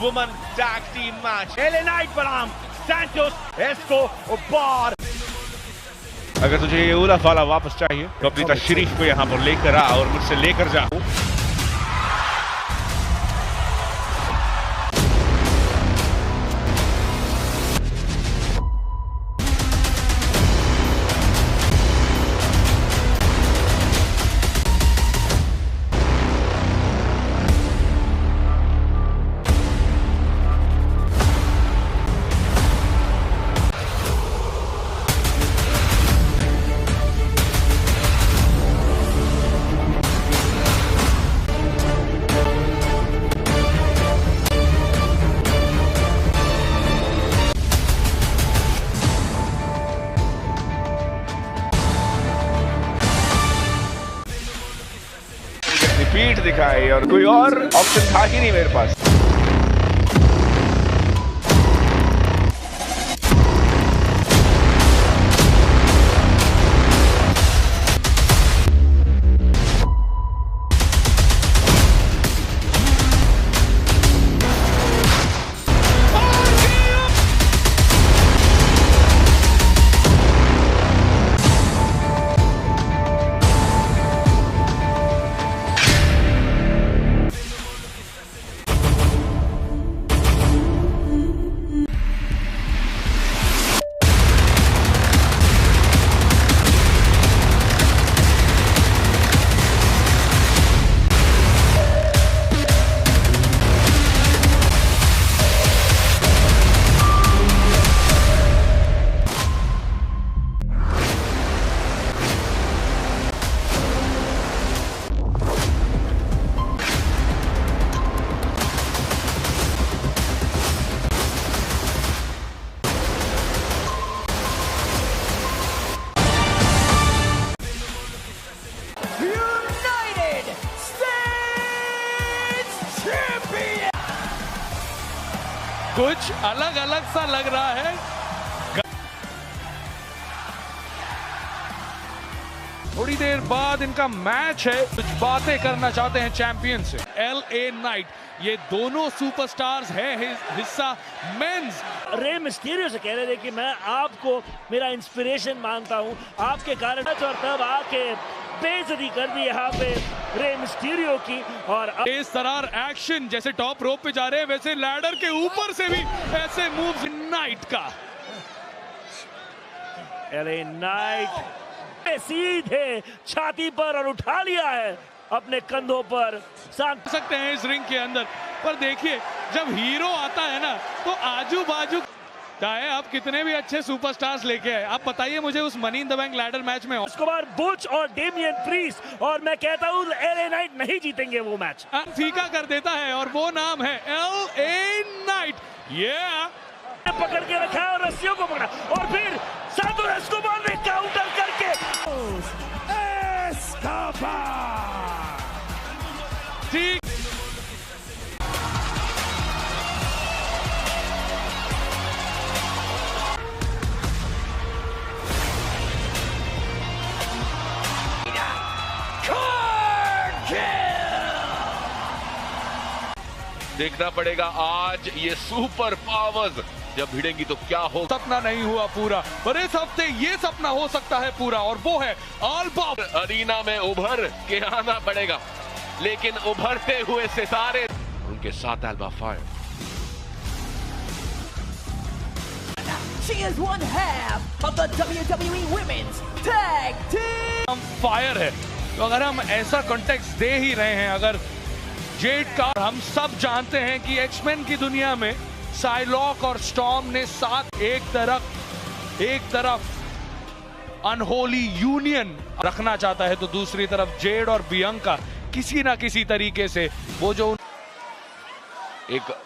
women tag team match. LA Knight बनाम Santos Escobar. अगर तुझे ये उला फाला वापस चाहिए तो अपनी तशरीफ को यहाँ पर लेकर आ और मुझसे लेकर जा। पीठ दिखाई और कोई और ऑप्शन था ही नहीं मेरे पास। कुछ अलग अलग सा लग रहा है। थोड़ी देर बाद इनका मैच है, कुछ बातें करना चाहते हैं चैंपियन से। LA नाइट, ये दोनों सुपरस्टार्स हैं हिस्सा मेंस। रे मिस्टीरियो से कह रहे थे कि मैं आपको मेरा इंस्पिरेशन मानता हूं, आपके कारण, और तब आके बेइज्जती कर दी यहाँ पे रे मिस्टीरियो की। और इस तरह एक्शन जैसे टॉप रोप पे जा रहे हैं, वैसे लैडर के ऊपर से भी ऐसे मूव्स नाइट का। LA नाइट सीधे छाती पर और उठा लिया है अपने कंधों पर। सकते हैं इस रिंग के अंदर, पर देखिए जब हीरो आता है ना तो आजू बाजू, चाहे आप कितने भी अच्छे सुपरस्टार्स लेके आए, आप बताइए मुझे उस money in the bank ladder match में एस्कोबार, बुच और डेमियन प्रीस्ट, और मैं कहता हूँ LA नाइट नहीं जीतेंगे वो मैच। फीका कर देता है और वो नाम है LA नाइट। पकड़ के रखा है और रस्सियों को पकड़ा, और फिर सांतोस एस्कोबार ने काउंटर करके ठीक देखना पड़ेगा आज ये सुपर पावर्स जब भिड़ेंगी तो क्या हो। सपना नहीं हुआ पूरा, पर इस हफ्ते ये सपना हो सकता है पूरा, और वो है अल्बा। अरीना में उभर के आना पड़ेगा, लेकिन उभरते हुए सितारे उनके साथ alba fire. She is one half of the WWE Women's Tag Team. Fire है, तो अगर हम ऐसा कॉन्टेक्स्ट दे ही रहे हैं, अगर जेड का, हम सब जानते हैं कि एक्समैन की दुनिया में साइलॉक और स्टॉर्म ने साथ एक तरफ अनहोली यूनियन रखना चाहता है, तो दूसरी तरफ जेड और बियंका किसी ना किसी तरीके से वो जो एक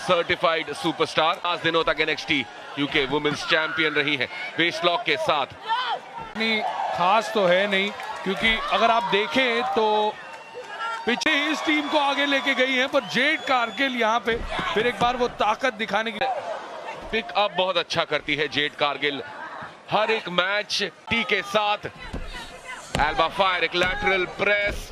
सर्टिफाइड सुपरस्टार, 5 दिनों तक NXT UK वुमेन्स चैंपियन रही है वेस्टलॉक के साथ। इतनी खास तो है नहीं, क्योंकि अगर आप देखें तो पीछे ही इस टीम को आगे लेके गई है, पर जेड कारगिल यहाँ पे फिर एक बार वो ताकत दिखाने की पिक अप बहुत अच्छा करती है जेड कारगिल हर एक मैच टी के साथ। एल्बा फायर, एक लैटरल प्रेस,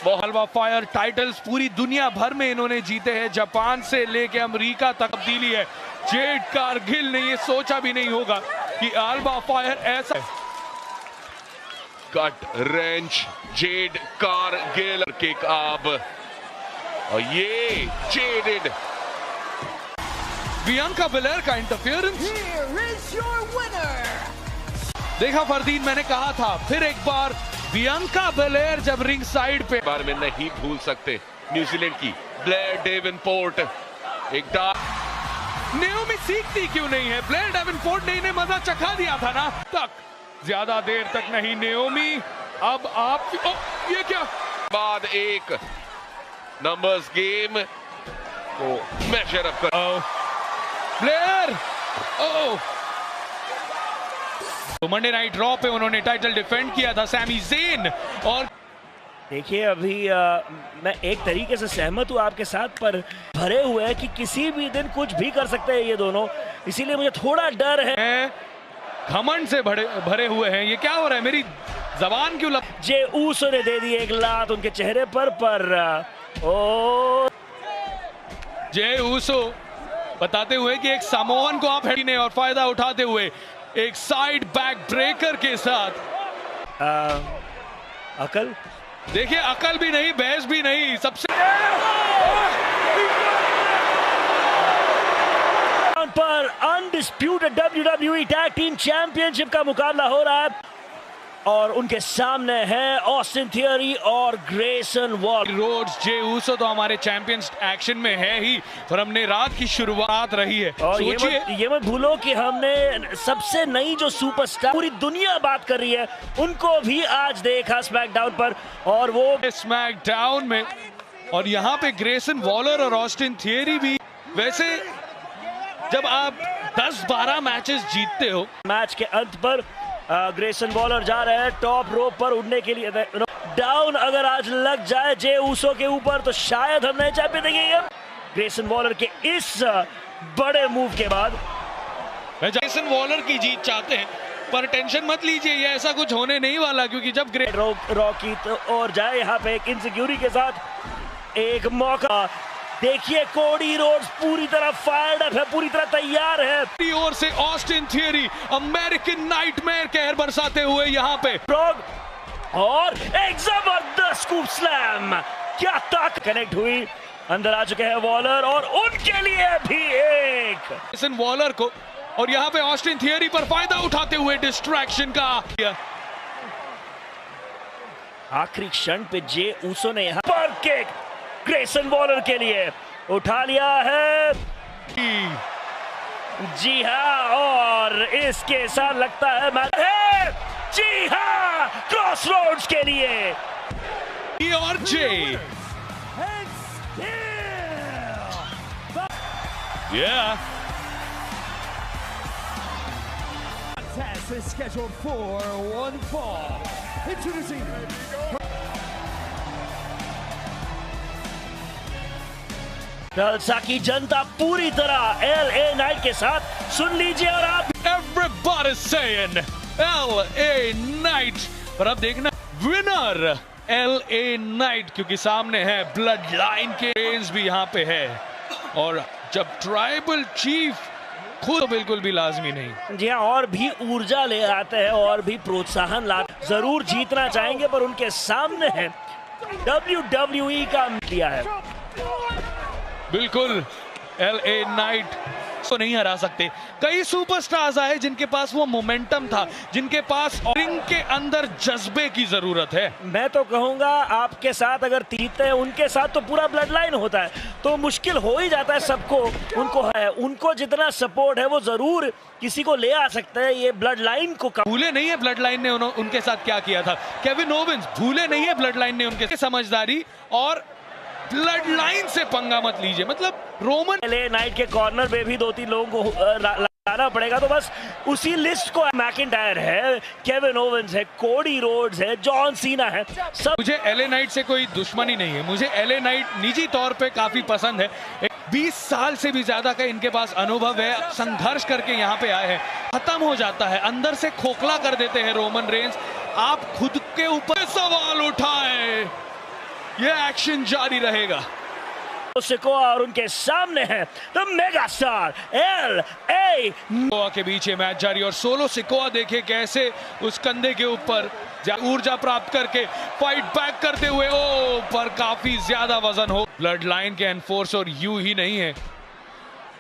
हलवा फायर टाइटल्स पूरी दुनिया भर में इन्होंने जीते हैं, जापान से लेके अमेरिका तक तब्दीली है। जेड कारगिल ने ये सोचा भी नहीं होगा कि अल्बा फायर ऐसा कट रेंच जेड कारगिल किक अब और ये जेडेड बियांका बेलेयर का interference. Here is your winner. देखा फरदीन, मैंने कहा था फिर एक बार बियांका बेलेयर जब रिंग साइड पे बार में नहीं भूल सकते न्यूजीलैंड की ब्लेयर डेवनपोर्ट एक नेओमी सीखती क्यों नहीं है? ब्लेयर डेवनपोर्ट ने इन्हें मजा चखा दिया था ना तक, ज्यादा देर तक नहीं नेओमी। अब आप ये क्या बाद एक नंबर्स गेम को मेजर अप कर ब्लेयर। तो मंडे नाइट रॉ पे उन्होंने टाइटल डिफेंड किया था सैमी ज़ेन। और देखिए अभी मैं एक तरीके से सहमत हूँ आपके साथ, पर भरे हुए हैं कि किसी भी दिन कुछ भी कर सकते हैं ये दोनों, इसीलिए मुझे थोड़ा डर है। घमंड से भरे हुए हैं। ये क्या हो रहा है? मेरी जबान क्यों जे ऊसो ने दे दी एक लात उनके चेहरे पर ओ जे ऊसो बताते हुए कि एक सामोअन को आप ने और फायदा उठाते हुए एक साइड बैक ब्रेकर के साथ अकल देखिए, अकल भी नहीं, बहस भी नहीं, सबसे पर undisputed WWE tag team championship का मुकाबला हो रहा है और उनके सामने है ऑस्टिन थियरी और Grayson wall. Roads Jey Uso तो हमारे चैंपियंस एक्शन में है ही, पर हमने रात की शुरुआत रही है। और ये मत भूलो कि हमने सबसे नई जो सुपरस्टार पूरी दुनिया बात कर रही है उनको भी आज देखा स्मैकडाउन पर, और वो स्मैकडाउन में। और यहाँ पे ग्रेसन वॉलर और ऑस्टिन थियरी भी। वैसे जब आप 10-12 मैचेस जीतते हो, मैच के अंत पर ग्रेसन वॉलर जा रहे हैं टॉप रोप पर उड़ने के लिए। डाउन अगर आज लग जाए जे ऊसो के ऊपर तो शायद हम नए चैंपियन देखेंगे। ग्रेसन वॉलर के इस बड़े मूव के बाद ग्रेसन वॉलर की जीत चाहते हैं, पर टेंशन मत लीजिए, ये ऐसा कुछ होने नहीं वाला, क्योंकि जब रॉकी तो और जाए यहाँ पे एक इनसिक्योरिटी के साथ एक मौका। देखिए कोडी रोड्स पूरी तरह फायर्ड अप है, पूरी तरह तैयार है। ओर से ऑस्टिन थियरी अमेरिकन नाइटमेयर कहर बरसाते हुए यहाँ पे और एक जबरदस्त स्कूप स्लैम, क्या ताकत कनेक्ट हुई। अंदर आ चुके हैं वॉलर और उनके लिए भी एक ग्रेसन वॉलर को, और यहाँ पे ऑस्टिन थियरी पर फायदा उठाते हुए डिस्ट्रैक्शन का आखिरी क्षण पे जे ऊसो ने यहाँ पर किक ग्रेसन वॉलर के लिए उठा लिया है। जी हाँ, और इसके साथ लगता है मैच है, जी हाँ, क्रॉस रोड्स के लिए और जे Contest is scheduled for one fall. Introducing जलसा की जनता पूरी तरह LA नाइट के साथ सुन लीजिए। और आप Everybody saying LA नाइट, पर अब देखना विनर LA नाइट, क्योंकि सामने है ब्लड लाइन के रेंज भी यहाँ पे है, और जब ट्राइबल चीफ खुद तो बिल्कुल भी लाजमी नहीं। जी हाँ, और भी ऊर्जा ले आते हैं और भी प्रोत्साहन लाते, जरूर जीतना चाहेंगे, पर उनके सामने है WWE का लिया है। बिल्कुल LA नाइट को नहीं हरा सकते। कई सुपरस्टार्स आए जिनके पास वो मोमेंटम था, जिनके पास रिंग के अंदर जज्बे की जरूरत है। मैं तो कहूंगा आपके साथ अगर जीतते हैं उनके साथ तो पूरा ब्लड लाइन होता है, तो मुश्किल हो ही जाता है सबको। उनको जितना सपोर्ट है वो जरूर किसी को ले आ सकते हैं। ये ब्लड लाइन को भूले नहीं है ब्लड लाइन ने उनके साथ क्या किया था। केविन ओवेंस भूले नहीं है ब्लड लाइन ने उनके समझदारी, और ब्लड लाइन से पंगा मत लीजिए। मतलब रोमन LA नाइट के कॉर्नर पे भी 2-3 लोगों को लाना पड़ेगा, तो बस उसी लिस्ट को मैकिंटायर है, केविन ओवेंस है, कोडी रोड्स है, जॉन सीना है, सब। मुझे LA नाइट से कोई दुश्मनी नहीं है, मुझे LA नाइट निजी तौर पे काफी पसंद है। 20 साल से भी ज्यादा का इनके पास अनुभव है, संघर्ष करके यहाँ पे आए हैं। खत्म हो जाता है, अंदर से खोखला कर देते हैं रोमन रेंज। आप खुद के ऊपर सवाल उठाए ये एक्शन जारी रहेगा। सिकोआ और उनके सामने है the mega star LA Sikoa के बीच ये मैच जारी और सोलो सिकोआ देखे कैसे उस कंधे के ऊपर ऊर्जा प्राप्त करके फाइट बैक करते हुए पर काफी ज्यादा वजन हो। ब्लड लाइन के एनफोर्सर यूं ही नहीं है,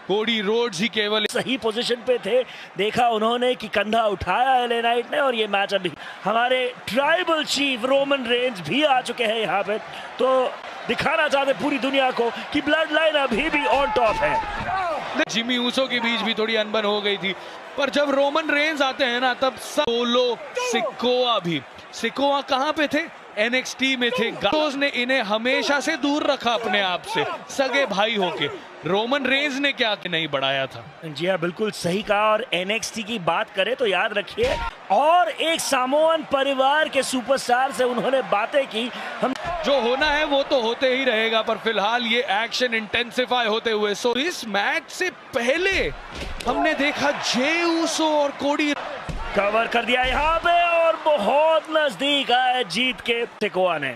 कोडी रोड्स ही केवल सही पोजीशन पे थे। देखा उन्होंने कि कंधा उठाया LA नाइट ने और ये मैच अभी हमारे ट्राइबल चीफ रोमन रेंज भी आ चुके हैं यहाँ पे, तो दिखाना चाहते पूरी दुनिया को कि ब्लड लाइन अभी भी ऑन टॉप है। जिमी ऊसो के बीच भी थोड़ी अनबन हो गई थी, पर जब रोमन रेंज आते हैं ना तब सोलो सिकोआ भी। सिकोआ कहाँ पे थे? NXT में थे। गाटोस ने इन्हें हमेशा से दूर रखा अपने आप से, सगे भाई होके। रोमन रेंज ने क्या नहीं बढ़ाया था। जी हाँ, बिल्कुल सही कहा। और NXT की बात करें तो याद रखिए और एक सामोअन परिवार के सुपरस्टार से उन्होंने बातें की। हम जो होना है वो तो होते ही रहेगा, पर फिलहाल ये एक्शन इंटेंसिफाई होते हुए इस मैच से पहले हमने देखा जे ऊसो और कोडी कवर कर दिया यहाँ पे और बहुत नजदीक आया जीत के सिकोआ ने।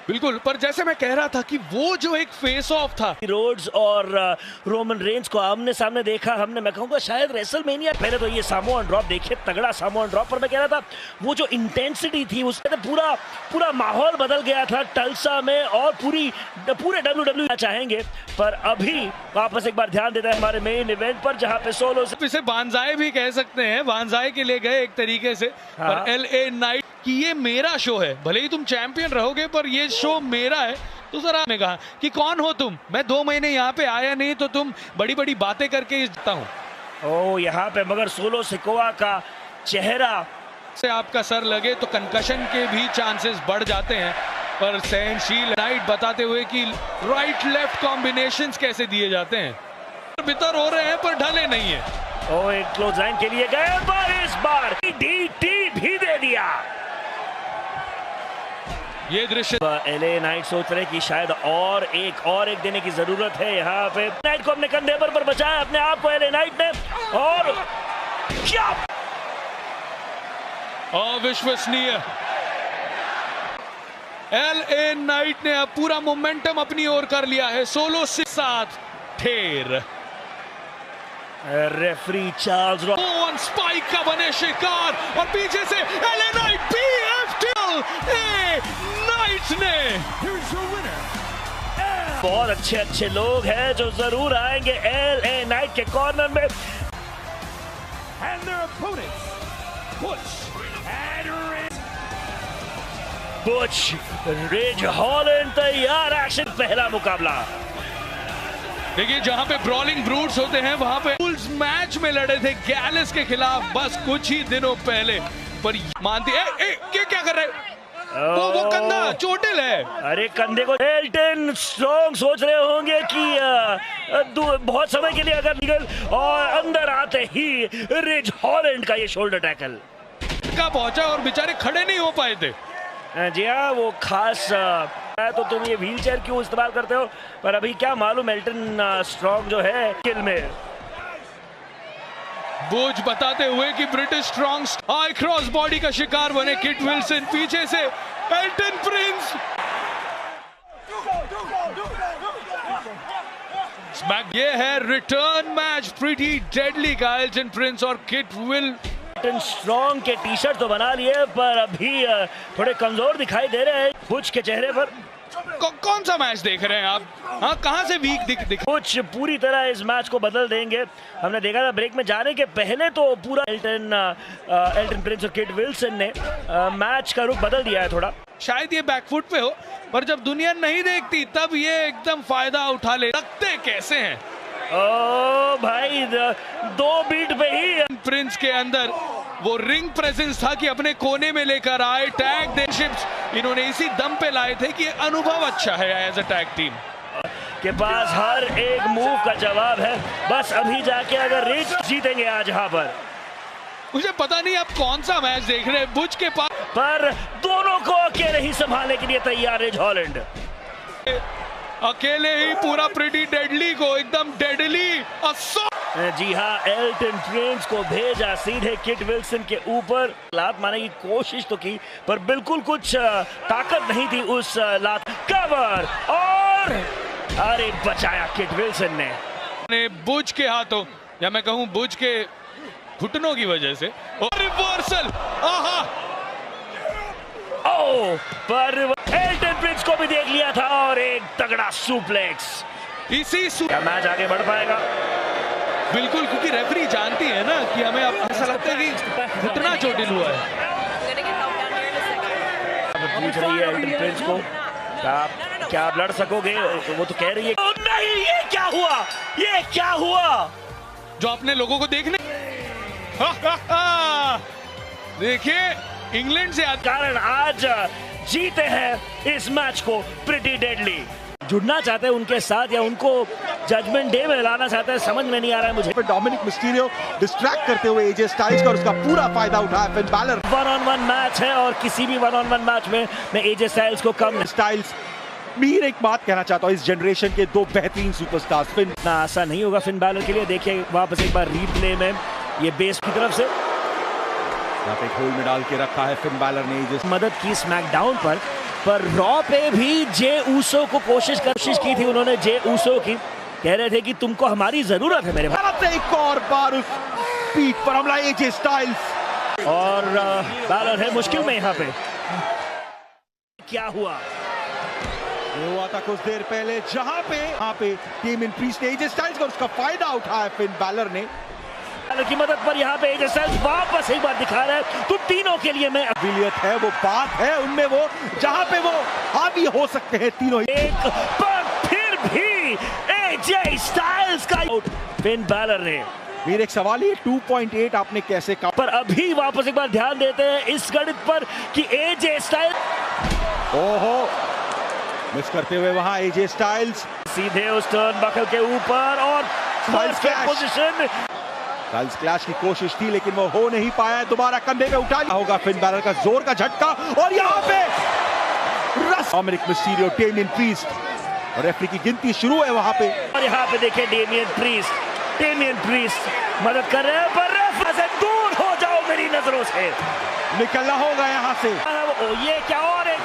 बिल्कुल, पर जैसे मैं कह रहा था कि वो जो एक फेस ऑफ था, रोड्स और रोमन रेंज को आमने सामने देखा हमने। मैं कहूँगा शायद रेसलमेनिया पहले तो ये सामोअन ड्रॉप देखिए, तगड़ा सामोअन ड्रॉप। पर मैं कह रहा था वो जो इंटेंसिटी थी उसमें पूरा माहौल बदल गया था टल्सा में और पूरे WWE चाहेंगे। पर अभी वापस एक बार ध्यान देता है हमारे मेन इवेंट पर, जहाँ पे सोलो इसे बानजाए भी कह सकते हैं, बानजाए के लिए गए एक तरीके से। पर LA नाइट कि ये मेरा शो है, भले ही तुम चैंपियन रहोगे पर ये शो मेरा है। तो जरा मैं कहा कि कौन हो तुम? मैं 2 महीने यहाँ पे आया नहीं तो तुम बड़ी बड़ी बातें करके जीता हूँ। यहाँ पे मगर सोलो सिकोआ का चेहरा से आपका सर लगे तो कंकशन के भी चांसेस बढ़ जाते हैं। पर सहनशील नाइट बताते हुए कि राइट लेफ्ट कॉम्बिनेशंस कैसे दिए जाते हैं। बितर हो रहे हैं पर ढले नहीं है। एक क्लोज लाइन के लिए गए पर इस बार DDT भी दे दिया। ये दृश्य LA नाइट सोच रहे कि शायद और एक देने की जरूरत है। यहाँ पे नाइट को अपने कंधे पर बचाया अपने आप को LA नाइट ने और क्या अविश्वसनीय। LA नाइट ने अब पूरा मोमेंटम अपनी ओर कर लिया है। सोलो से साथ ठेर। रेफरी चार्ल्स स्पाइक का बने शिकार और पीछे से LA नाइट नाइट ने। बहुत अच्छे लोग हैं जो जरूर आएंगे LA नाइट के कॉर्नर में। बुच रिज हॉलैंड तैयार, एक्शन पहला मुकाबला। देखिए जहां पे ब्रॉलिंग ब्रूट्स होते हैं वहां पे फुल्स मैच में लड़े थे गैलिस के खिलाफ बस कुछ ही दिनों पहले। पर मानती क्या कर रहे हैं? वो कंधा चोटिल है। अरे कंधे को एल्टन स्ट्रॉन्ग सोच रहे होंगे कि बहुत समय के लिए अगर निकल और अंदर आते ही रिज हॉलैंड का ये शोल्डर टैकल का पहुंचा और बेचारे खड़े नहीं हो पाए थे। जी हाँ, वो खास तो तुम ये व्हीलचेयर क्यों इस्तेमाल करते हो? पर अभी क्या मालूम एल्टन स्ट्रॉन्ग जो है किल में। बोझ बताते हुए कि British strong high cross body का शिकार बने किट विल्सन, पीछे से एल्टन प्रिंस। ये है रिटर्न मैच प्रीटी डेडली का एल्टन प्रिंस और किट विल्सन। स्ट्रॉन्ग के टी शर्ट तो बना लिए पर अभी थोड़े कमजोर दिखाई दे रहे हैं बुच के चेहरे पर। कौन सा मैच देख रहे हैं आप? हाँ, कहाँ से वीक दिख बुच पूरी तरह इस मैच को बदल देंगे। हमने देखा था ब्रेक में जाने के पहले तो पूरा एल्टन प्रिंस और किट विल्सन ने मैच का रुख बदल दिया है थोड़ा। शायद ये बैकफुट पे हो, पर जब दुनिया नहीं देखती तब ये एकदम फायदा उठा ले। लगते कैसे हैं? ओ भाई 2 बीट पे ही प्रिंस के अंदर वो रिंग प्रेजेंस था कि अपने कोने में लेकर आए टैग डेशिप्स इन्होंने इसी दम पे लाए थे कि अनुभव अच्छा है एज अ टैग टीम के पास हर एक मूव का जवाब है। बस अभी जाके अगर रिच जीतेंगे आज यहाँ पर। मुझे पता नहीं आप कौन सा मैच देख रहे हैं। बुच के पास पर दोनों को अकेले ही संभालने के लिए तैयार रिज हॉलैंड। अकेले ही पूरा प्रिटी डेडली को एकदम डेडली जी हाँ, एल्टन प्रिंस को भेजा सीधे किट विल्सन के ऊपर। लात मारने की कोशिश तो की पर बिल्कुल कुछ ताकत नहीं थी उस लात। कवर और अरे बचाया किट विल्सन ने बुज के हाथों या मैं कहूं बुज के घुटनों की वजह से। और रिवर्सल पर एल्टन प्रिंस को भी देख लिया था और एक तगड़ा सुप्लेक्स। क्या मैच आगे बढ़ पाएगा? बिल्कुल, क्योंकि रेफरी जानती है ना कि हमें अब ऐसा लगता है कि घुटना चोटिल हुआ है। पूछ रही है एल्टन प्रिंस को क्या आप लड़ सकोगे? वो तो कह रही है नहीं। ये क्या हुआ? ये क्या हुआ? जो अपने लोगों को देखने देखिए इंग्लैंड से कारण आज जीते हैं इस मैच को प्रिटी डेडली। जुड़ना चाहते हैं उनके साथ या उनको जजमेंट डे में लाना चाहते हैं, समझ में नहीं आ रहा है मुझे। डोमिनिक मिस्टीरियो डिस्ट्रैक्ट करते हुए एजे स्टाइल्स का और उसका पूरा फायदा उठाया फिन बैलर। 1-on-1 मैच है और किसी भी 1-on-1 मैच में मैं एजे स्टाइल्स को कम स्टाइल्स मीर एक बात कहना चाहता हूँ, इस जनरेशन के दो बेहतरीन सुपरस्टार्स। फिन ना आसान नहीं होगा फिन बैलर के लिए। देखिए वापस एक बार रीप्ले में ये बेस की तरफ से यहाँ पे होल में डाल के रखा है फिन बैलर ने मदद की स्मैकडाउन पर रॉ पे भी जे ऊसो को कोशिश की थी उन्होंने। जे ऊसो की कह रहे थे कि तुमको हमारी जरूरत है मेरे भाई। एक और बार उस पीठ पर हमला एजे स्टाइल्स और बैलर है मुश्किल में यहाँ पे। क्या हुआ? हुआ था कुछ देर पहले जहां पे डेमियन प्रीस्ट ने एजे स्टाइल्स का उसका फायदा उठाया फिन बैलर ने की मदद पर। यहाँ पे एजे स्टाइल्स वापस एक बार दिखा रहा है तुम तीनों के लिए मैं काबिलियत है, वो बात है उनमें, वो जहां पे वो हावी हो सकते हैं तीनों। एक पर फिर भी एजे स्टाइल्स का फिन बैलर ने। मेरे एक सवाल ये 2.8 आपने कैसे कहा? पर अभी वापस एक बार ध्यान देते हैं इस गणित पर कि एजे स्टाइल्स ओहो मिस करते हुए वहां एजे स्टाइल्स सीधे उस टर्न बकल के ऊपर और पोजीशन स्टाइल्स क्लैश की कोशिश थी लेकिन वो हो नहीं पाया। दोबारा कंधे पे उठा लिया होगा फिन बैलर का जोर का झटका और यहाँ पे डोमिनिक मिस्टीरियो डेमियन प्रीस्ट और रेफरी की गिनती शुरू है वहां पे। और यहाँ पे देखे डेमियन प्रीस्ट मदद कर रहे हैं पर रेफरी से दूर हो जाओ मेरी नजरों से। निकलना होगा यहाँ से। ये क्या और एक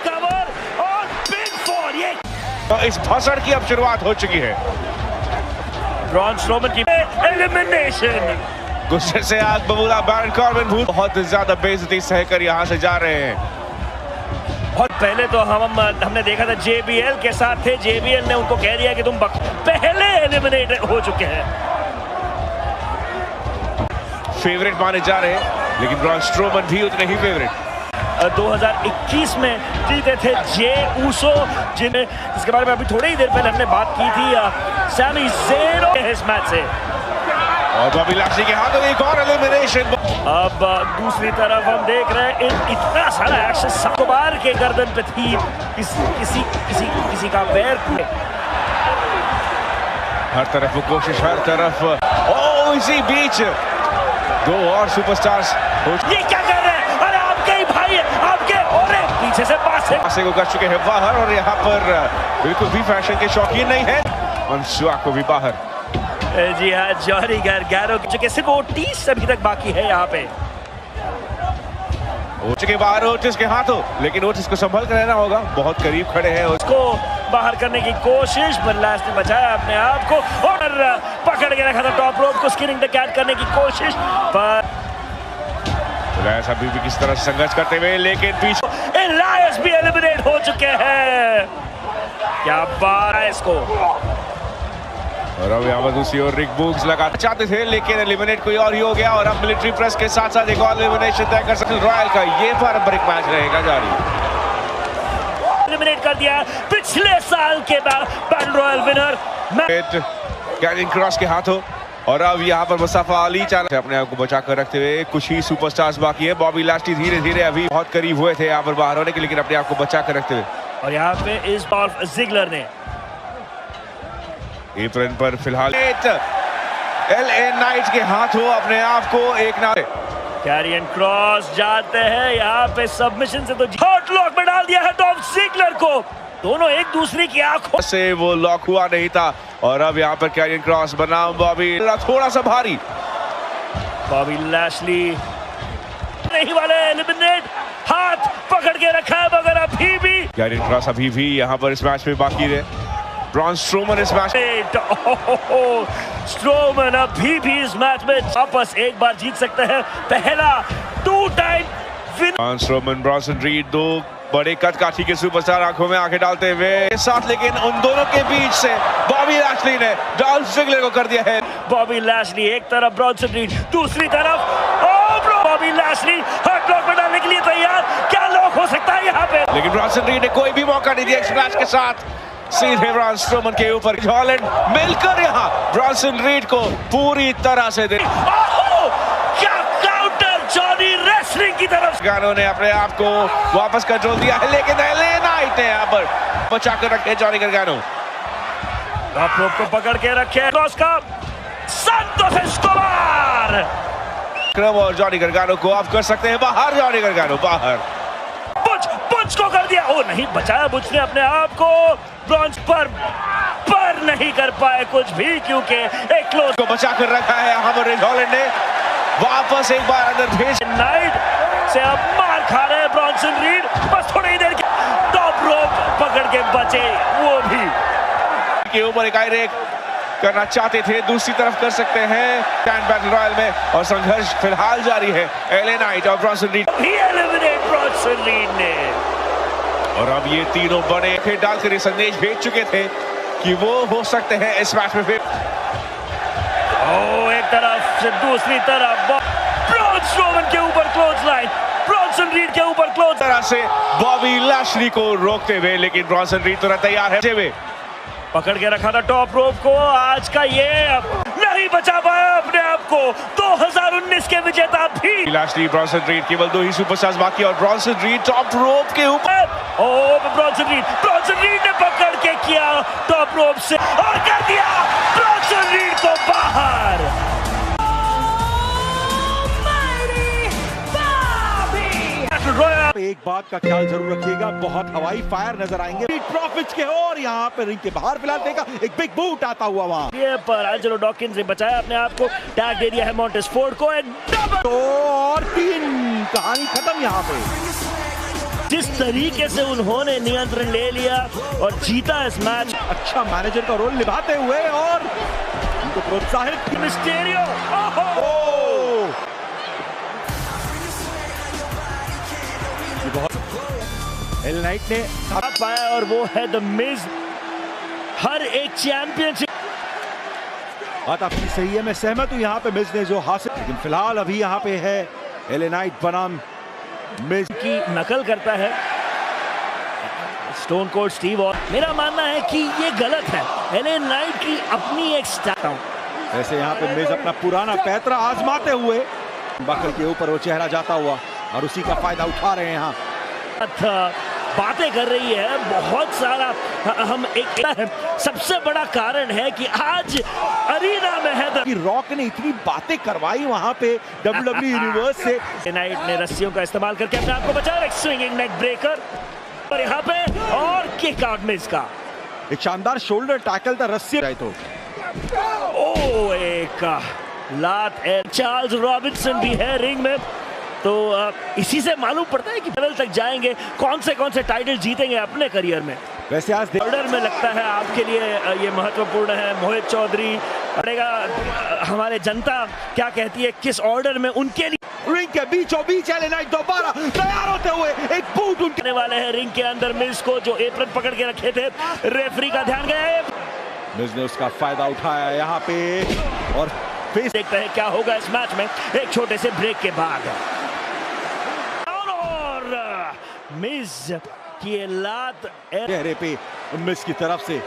कवर और बिग फॉर। ये तो इस भसड़ की अब शुरुआत हो चुकी है। ब्रॉन स्ट्रोमन की एलिमिनेशन। गुस्से से आग बबूला बैरन कॉर्बिन बहुत ज्यादा बेइज्जती सहकर यहाँ से जा रहे हैं। बहुत पहले तो हमने देखा था JBL के साथ थे। JBL ने उनको कह दिया कि तुम पहले एलिमिनेट हो चुके हैं। फेवरेट माने जा रहे हैं लेकिन ब्रॉन स्ट्रोमन भी उतने ही फेवरेट। 2021 में जीते थे जे ऊसो जिसके बारे में अभी थोड़ी ही देर पहले हमने बात की थी सैमी ज़ेन इस मैच से। और बॉबी लैशली के हाथों एक और एलिमिनेशन। अब दूसरी तरफ हम देख रहे हैं इतना सारा एक्शन सकोबार के गर्दन पे थी। किसी का पैर हर तरफ वो कोशिश, हर तरफ। इसी बीच दो और सुपरस्टार्स। ये क्या कर रहे हैं? अरे आपके ही भाई आपके और पीछे से पासे को कर चुके हैं बाहर और यहाँ पर बिल्कुल भी फैशन के शौकीन नहीं है। मंसुआ को भी बाहर। जी हाँ, जॉनी गारगारो के सिर्फ ओटिस अभी तक बाकी है यहाँ पे। ओटिस के बाहर ओटिस के हाथों, लेकिन ओटिस को संभल कर रहना होगा, बहुत करीब खड़े हैं। उसको बाहर करने की कोशिश पर लास्ट ने बचाया अपने आप को और पकड़ के रखा था टॉप रोप को। स्किनिंग द कैट करने की कोशिश पर इलायस अभी भी किस तरह संघर्ष करते हुए, लेकिन पीछे इलायस भी एलिमिनेट हो चुके हैं। क्या बात है इसको। और अब यहाँ पर दूसरी ओर रिक बूग्स लगाना चाहते थे लेकिन एलिमिनेट कोई और ही हो गया। और अब मिलिट्री प्रेस के साथ साथ एक और एलिमिनेशन तय कर सकते रॉयल का। ये पारंपरिक मैच रहेगा जारी। एलिमिनेट कर दिया पिछले साल के battle royal winner Canning cross के हाथों। और अब यहाँ पर मुस्तफा अली चाल अपने आप को बचा कर रखते हुए कुछ ही सुपरस्टार्स बाकी है। बॉबी लैशली धीरे धीरे अभी बहुत करीब हुए थे यहाँ पर बाहर होने के, लेकिन अपने आप को बचा कर रखते हुए। और यहाँ पे इस बार जिगलर ने एप्रन पर फिलहाल LA नाइट्स के हाथों अपने आप को एक नारे कैरियन क्रॉस जाते हैं यहाँ पे सबमिशन से तो हॉट लॉक में डाल दिया है डॉल्फ जिगलर को। दोनों एक दूसरे की आंखों से वो लॉक हुआ नहीं था और अब यहाँ पर कैरियन क्रॉस बनाम बॉबी थोड़ा सा भारी। बॉबी लैशली नहीं वाले एलिमिनेट, हाथ पकड़ के रखा है मगर अभी भी कैरियन क्रॉस अभी भी यहाँ पर इस मैच में बाकी रहे। ब्रॉन स्ट्रोमन इस मैच स्ट्रोमन अभी भी इस मैच में वापस एक बार जीत सकते हैं, पहला 2 time win. Braun Strowman, Bronson read, दो बड़े कद काठी के सुपरस्टार आंखों में आंखें डालते हुए साथ, लेकिन उन दोनों के बीच से बॉबी लैशली ने डॉल्फ जिगलर को कर दिया है। बॉबी लैशली एक तरफ, ब्रॉन्सन रीड दूसरी तरफ, बॉबी लैशली हॉट लॉक में डालने के लिए तैयार, क्या लॉक हो सकता है यहाँ पे, लेकिन ब्रॉन्सन रीड ने कोई भी मौका नहीं दिया इस मैच के साथ। सीधे ब्रॉन स्ट्रोमन के ऊपर हॉलैंड मिलकर यहाँ ब्रॉन्सन रीड को पूरी तरह से दे। क्या काउंटर जॉनी रेसलिंग की तरफ। गानो ने अपने आप को वापस कंट्रोल दिया है, लेकिन एलए नाइट ने यहाँ पर बचा कर रखे जॉनी गानो। टॉप रोप को पकड़ के रखे क्रॉस का संतोष एस्कोबार, और जॉनी गानो को आप कर सकते हैं बाहर। जॉनी गानो बाहर, बुच को कर दिया, ओ नहीं बचाया बुच ने अपने आप को, ब्रॉन्ज पर नहीं कर पाए कुछ भी क्योंकि एक क्लोज को बचा कर रखा है यहाँ पर हॉलैंड ने वापस एक बार अंदर भेज। नाइट से अब मार खा रहे हैं ब्रॉन्सन रीड, बस थोड़ी देर के टॉप रोप पकड़ के बचे, वो भी के ऊपर एक आयरेक करना चाहते थे, दूसरी तरफ कर सकते हैं स्टैंड बैटल रॉयल में, और संघर्ष फिलहाल जारी है एलए नाइट और Bronson read. Eliminate Bronson read ने, और अब ये तीनों बड़े खेल डालकर ये संदेश भेज चुके थे कि वो हो सकते हैं इस मैच में फिर। एक तरफ से दूसरी तरफ ब्रॉन स्ट्रोमन के ऊपर क्लोज लाइन, ब्रॉन्सन रीड के ऊपर क्लोज तरह से बॉबी लैशली को रोकते हुए, लेकिन ब्रॉन्सन रीड तुरंत तैयार है। पकड़ के रखा था टॉप रोप को, आज का ये नहीं बचा पाया अपने आप को। 2019 के विजेता भी लैशली, ब्रॉन्सन रीड, केवल 2 ही सुपरस्टार्स बाकी और ब्रॉन्सन रीड टॉप रोप के ऊपर। ब्रॉन्सन रीड ने पकड़ के किया टॉप रोप से और कर दिया ब्रॉन्सन रीड को बाहर। एक बात का ख्याल जरूर रखिएगा, बहुत हवाई फायर नजर आएंगे प्रॉफिट्स के, और यहाँ पे रिंग के बाहर फिलहाल देखा एक बिग बूट आता हुआ वहाँ ये पर एंजेलो डॉकिंस ने बचाया अपने आप को, टैग दे दिया है मॉन्टेस फोर्ड को, डबल और 3 कहानी खत्म। यहाँ पे जिस तरीके से उन्होंने नियंत्रण ले लिया और जीता इस मैच, अच्छा मैनेजर का रोल निभाते हुए और उनको प्रोत्साहित। मिस्टेरियो एल नाइट ने पाया और वो है द मिज। हर एक चैंपियनशिप बात आपकी सही है, मैं सहमत हूँ यहाँ पे मिज ने जो हासिल, लेकिन फिलहाल अभी यहाँ पे है एल नाइट बनाम मिज की नकल करता है स्टोन कोल्ड स्टीव, और मेरा मानना है कि ये गलत है। एल नाइट की अपनी एक स्टाइल, वैसे यहाँ पे मिज अपना पुराना पैतरा आजमाते हुए बकल के ऊपर वो चेहरा जाता हुआ और उसी का फायदा उठा रहे हैं। यहाँ बातें कर रही है बहुत सारा, हम एक सबसे बड़ा कारण है कि आज अरीना में है कि रॉक ने इतनी बातें करवाई वहां पे WWE यूनिवर्स से। नाइट ने रस्सियों का इस्तेमाल करके अपने आप को बचाया, स्विंगिंग नेक ब्रेकर और यहाँ पे और किक आउट मिस का एक शानदार शोल्डर टैकल था रस्सी तो एक लात। चार्ल्स रॉबिन्सन भी है रिंग में, तो इसी से मालूम पड़ता है कि लेवल तक जाएंगे, कौन से टाइटल जीतेंगे अपने करियर में। वैसे आज ऑर्डर में लगता है आपके लिए ये महत्वपूर्ण है, मोहित चौधरी पड़ेगा, हमारे जनता क्या कहती है किस ऑर्डर में उनके लिए। रिंग के बीचों बीच एल नाइट दोबारा तैयार होते हुए एक बूट उनके वाले हैं रिंग के अंदर मिज को, जो एप्रन पकड़ के रखे थे, रेफरी का ध्यान गया है, मिज ने उसका फायदा उठाया यहाँ पे और फिर देखते हैं क्या होगा इस मैच में एक छोटे से ब्रेक के बाद। मिज की लात चेहरे पे मिज की तरफ से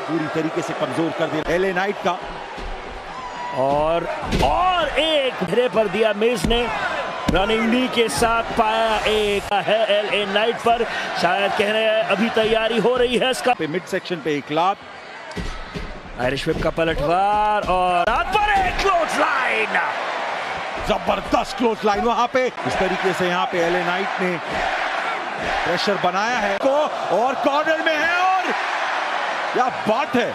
पूरी तरीके से कमजोर कर दिया एल नाइट का, और एक घेरे पर दिया मिज ने, रनिंग नी के साथ पाया एक है एल नाइट पर, शायद कह रहे हैं अभी तैयारी हो रही है इसका। मिड सेक्शन पे एक लात, आयरिश व्हिप का पलटवार और रात पर एक क्लोज लाइन, जबरदस्त क्लोज लाइन वहां पे। इस तरीके से यहाँ पे एल नाइट ने प्रेशर बनाया है को और कॉर्नर में है और क्या बात है।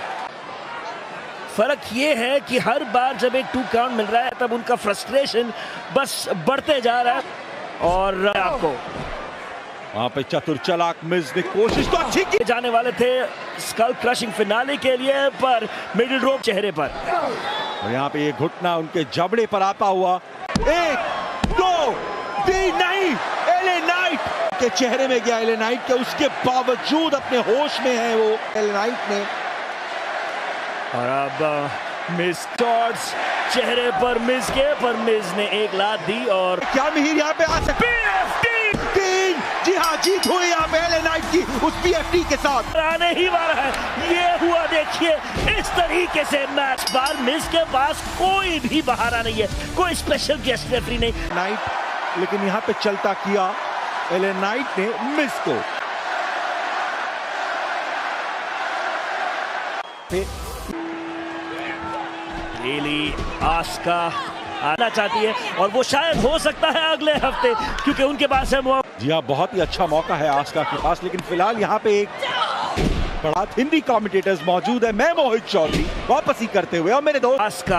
फर्क ये है कि हर बार जब एक 2 काउंट मिल रहा है तब उनका फ्रस्ट्रेशन बस बढ़ते जा रहा है। और आपको वहां पे चतुर चलाक मिज ने कोशिश तो अच्छी की, जाने वाले थे स्कल क्रशिंग फिनाले के लिए पर मिडिल रोप चेहरे पर, और यहाँ पे ये घुटना उनके जबड़े पर आता हुआ 1 2 3 नहीं, एले नाइट के चेहरे में गया एले नाइट के, उसके बावजूद अपने होश में है वो एले नाइट ने। और अब मिस टॉड्स चेहरे पर मिस के, पर मिस ने एक लात दी और क्या मिहिर यहाँ पे आ सकते हैं? जी हाँ, जीत हुई यहाँ पे एले नाइट की उस PFT के साथ। आने ही वाला है, ये हुआ देखिए इस तरीके से मैच। बार मिस के पास कोई भी बहाना नहीं है, कोई स्पेशल गेस्ट रेफरी नहीं। नाइट लेकिन यहाँ पे चलता किया एले नाइट ने मिस को। रियली आस्का आना चाहती है और वो शायद हो सकता है अगले हफ्ते, क्योंकि उनके पास है जी हाँ, बहुत ही अच्छा मौका है आस्का के पास। लेकिन फिलहाल यहाँ पे एक बड़ा हिंदी कमेंटेटर्स मौजूद है, मैं मोहित चौधरी वापसी करते हुए, और मेरे दोस्त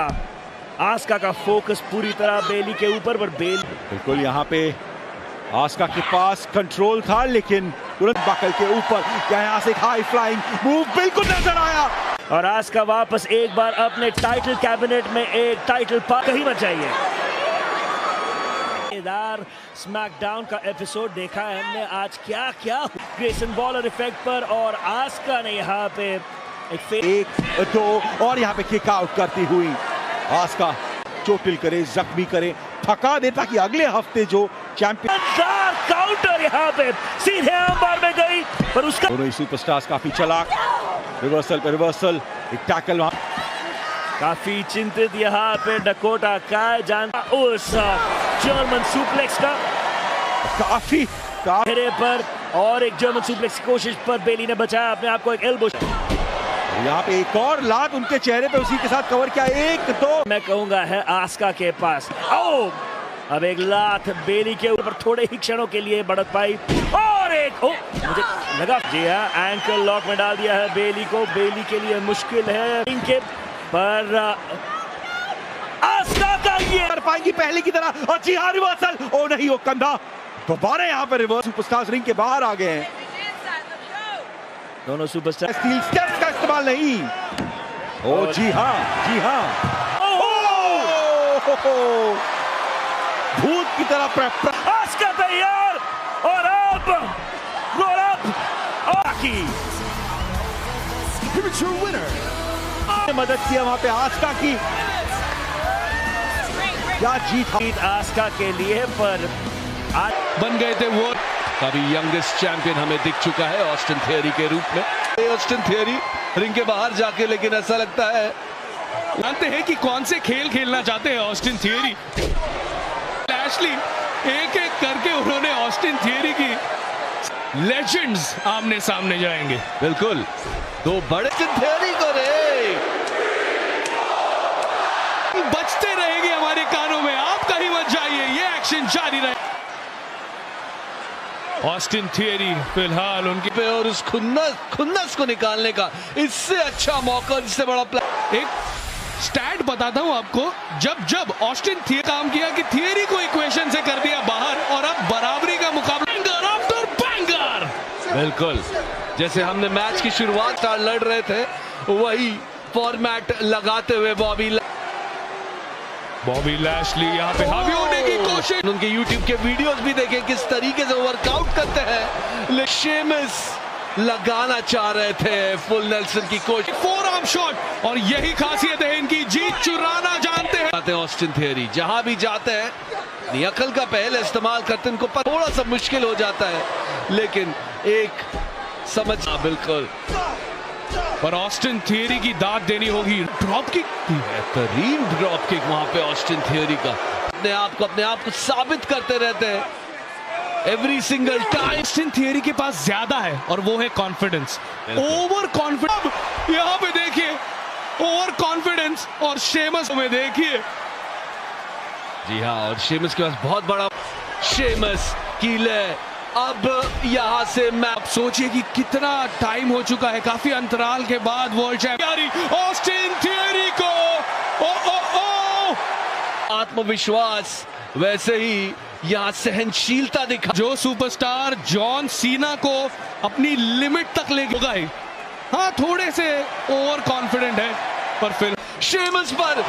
आस्का का फोकस पूरी तरह बेली के ऊपर, पर बेल बिल्कुल यहाँ पे आस्का के पास कंट्रोल था, लेकिन तुरंत बकल के ऊपर क्या यहाँ से हाई फ्लाइंग मूव बिल्कुल नजर आया। और आस्का वापस एक बार अपने टाइटल कैबिनेट में एक टाइटल पा कहीं मत जाइए। स्मैकडाउन का एपिसोड देखा है हमने आज, क्या क्या ग्रेसन वॉलर इफेक्ट पर, और आस्का ने यहाँ पे एक 1 2 और यहाँ पे किक आउट करती हुई आस्का चोटिल करे, जख्मी करे, थका दे, ताकि अगले हफ्ते जो चैंपियन काउंटर यहाँ पे सीधे आर्मबार में गई, पर उसका दोनों ही सुपरस्टार्स काफी चलाक, रिवर्सल पे रिवर्सल, एक टैकल वहां, काफी चिंतित यहाँ पे डकोटा काय जानता उस जर्मन सुप्लेक्स का काफी चेहरे पर, और एक जर्मन सुप्लेक्स की कोशिश पर बेली ने बचाया अपने आप को, एक एल्बो। यहाँ पे एक और लात उनके चेहरे पे उसी के साथ कवर किया, 1 2 मैं कहूंगा है आस्का के पास। ओ अब एक लात बेली के ऊपर थोड़े ही क्षणों के लिए बढ़त पाई, और एक मुझे लगा जी हाँ एंकल लॉक में डाल दिया है बेली को। बेली के लिए मुश्किल है इनके, पर आस्का का ये कर पाएंगी पहले की तरह, और जी हाँ रिवर्सल, ओ नहीं वो कंधा दोबारा यहाँ पे रिवर्स, सुपरस्टार्स रिंग के बाहर आ गए हैं दोनों सुपरस्टार। स्टील स्टेप्स का इस्तेमाल नहीं, ओ जी हाँ जी हाँ, भूत की तरह आस्का तैयार, और अब रोल अप मदद किया वहां पे आस्का की, क्या जीत आस्का के लिए, पर आज बन गए थे वो अभी यंगेस्ट चैंपियन हमें दिख चुका है ऑस्टिन थियरी के रूप में। ऑस्टिन थियरी रिंग के बाहर जाके, लेकिन ऐसा लगता है जानते हैं कि कौन से खेल खेलना चाहते हैं ऑस्टिन थियरी। लैशली एक एक करके उन्होंने ऑस्टिन थियरी की लेजेंड्स आमने सामने जाएंगे। बिल्कुल, 2 बड़े थियरी को रे बजते रहेगी हमारे कानों में, आप कहीं मत जाइए, ये एक्शन जारी रहे। ऑस्टिन थियरी फिलहाल उनकी पे, और उस खुन्नस को निकालने का इससे अच्छा मौका, इससे बड़ा प्लान। एक स्टैट बताता हूं आपको, जब ऑस्टिन थियरी काम किया कि थियरी को इक्वेशन से कर दिया बाहर, और अब बराबरी का मुकाबला बैंगर आफ्टर बैंगर। बिल्कुल, जैसे हमने मैच की शुरुआत लड़ रहे थे वही फॉर्मेट लगाते हुए बॉबी लैशली यहाँ पे हावी होने की कोशिश। उनके YouTube के वीडियोस भी देखें किस तरीके से वर्कआउट करते हैं। शेमस लगाना चाह रहे थे फुल नेल्सन की कोशिश, 4 आर्म शॉट, और यही खासियत है इनकी, जीत चुराना जानते हैं। ऑस्टिन थियरी जहां भी जाते हैं अकल का पहले इस्तेमाल करते हैं, उनको थोड़ा सा मुश्किल हो जाता है, लेकिन एक समझ बिल्कुल। पर ऑस्टिन थियरी की दाद देनी होगी, ड्रॉप किक, बेहतरीन ड्रॉप किक वहां पे ऑस्टिन थियरी का, अपने आप को साबित करते रहते हैं every single time. Austin theory के पास ज्यादा है, और वो है कॉन्फिडेंस, ओवर कॉन्फिडेंस। यहाँ पे देखिए ओवर कॉन्फिडेंस, और शेमस में देखिए, जी हाँ, और शेमस के पास बहुत बड़ा, शेमस कीले अब यहां से मैच सोचिए कि कितना टाइम हो चुका है, काफी अंतराल के बाद वर्ल्ड चैंपियन ऑस्टिन थियरी को आत्मविश्वास, वैसे ही यहां सहनशीलता दिखा। जो सुपरस्टार जॉन सीना को अपनी लिमिट तक ले गए, हाँ थोड़े से ओवर कॉन्फिडेंट है, पर फिर शेमस पर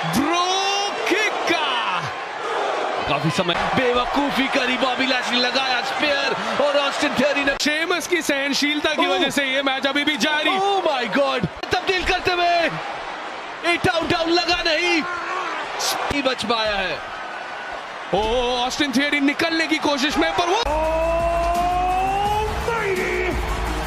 ब्रो किक का काफी समय बेवकूफी करी, बॉबी लैशली लगाया स्पेयर और ऑस्टिन थियरी ने शेमस की सहनशीलता की वजह से ये मैच अभी भी जारी। ओह माय गॉड, तब्दील करते हुए एक डाउन लगा नहीं बच पाया है। ऑस्टिन थियरी निकलने की कोशिश में, पर वो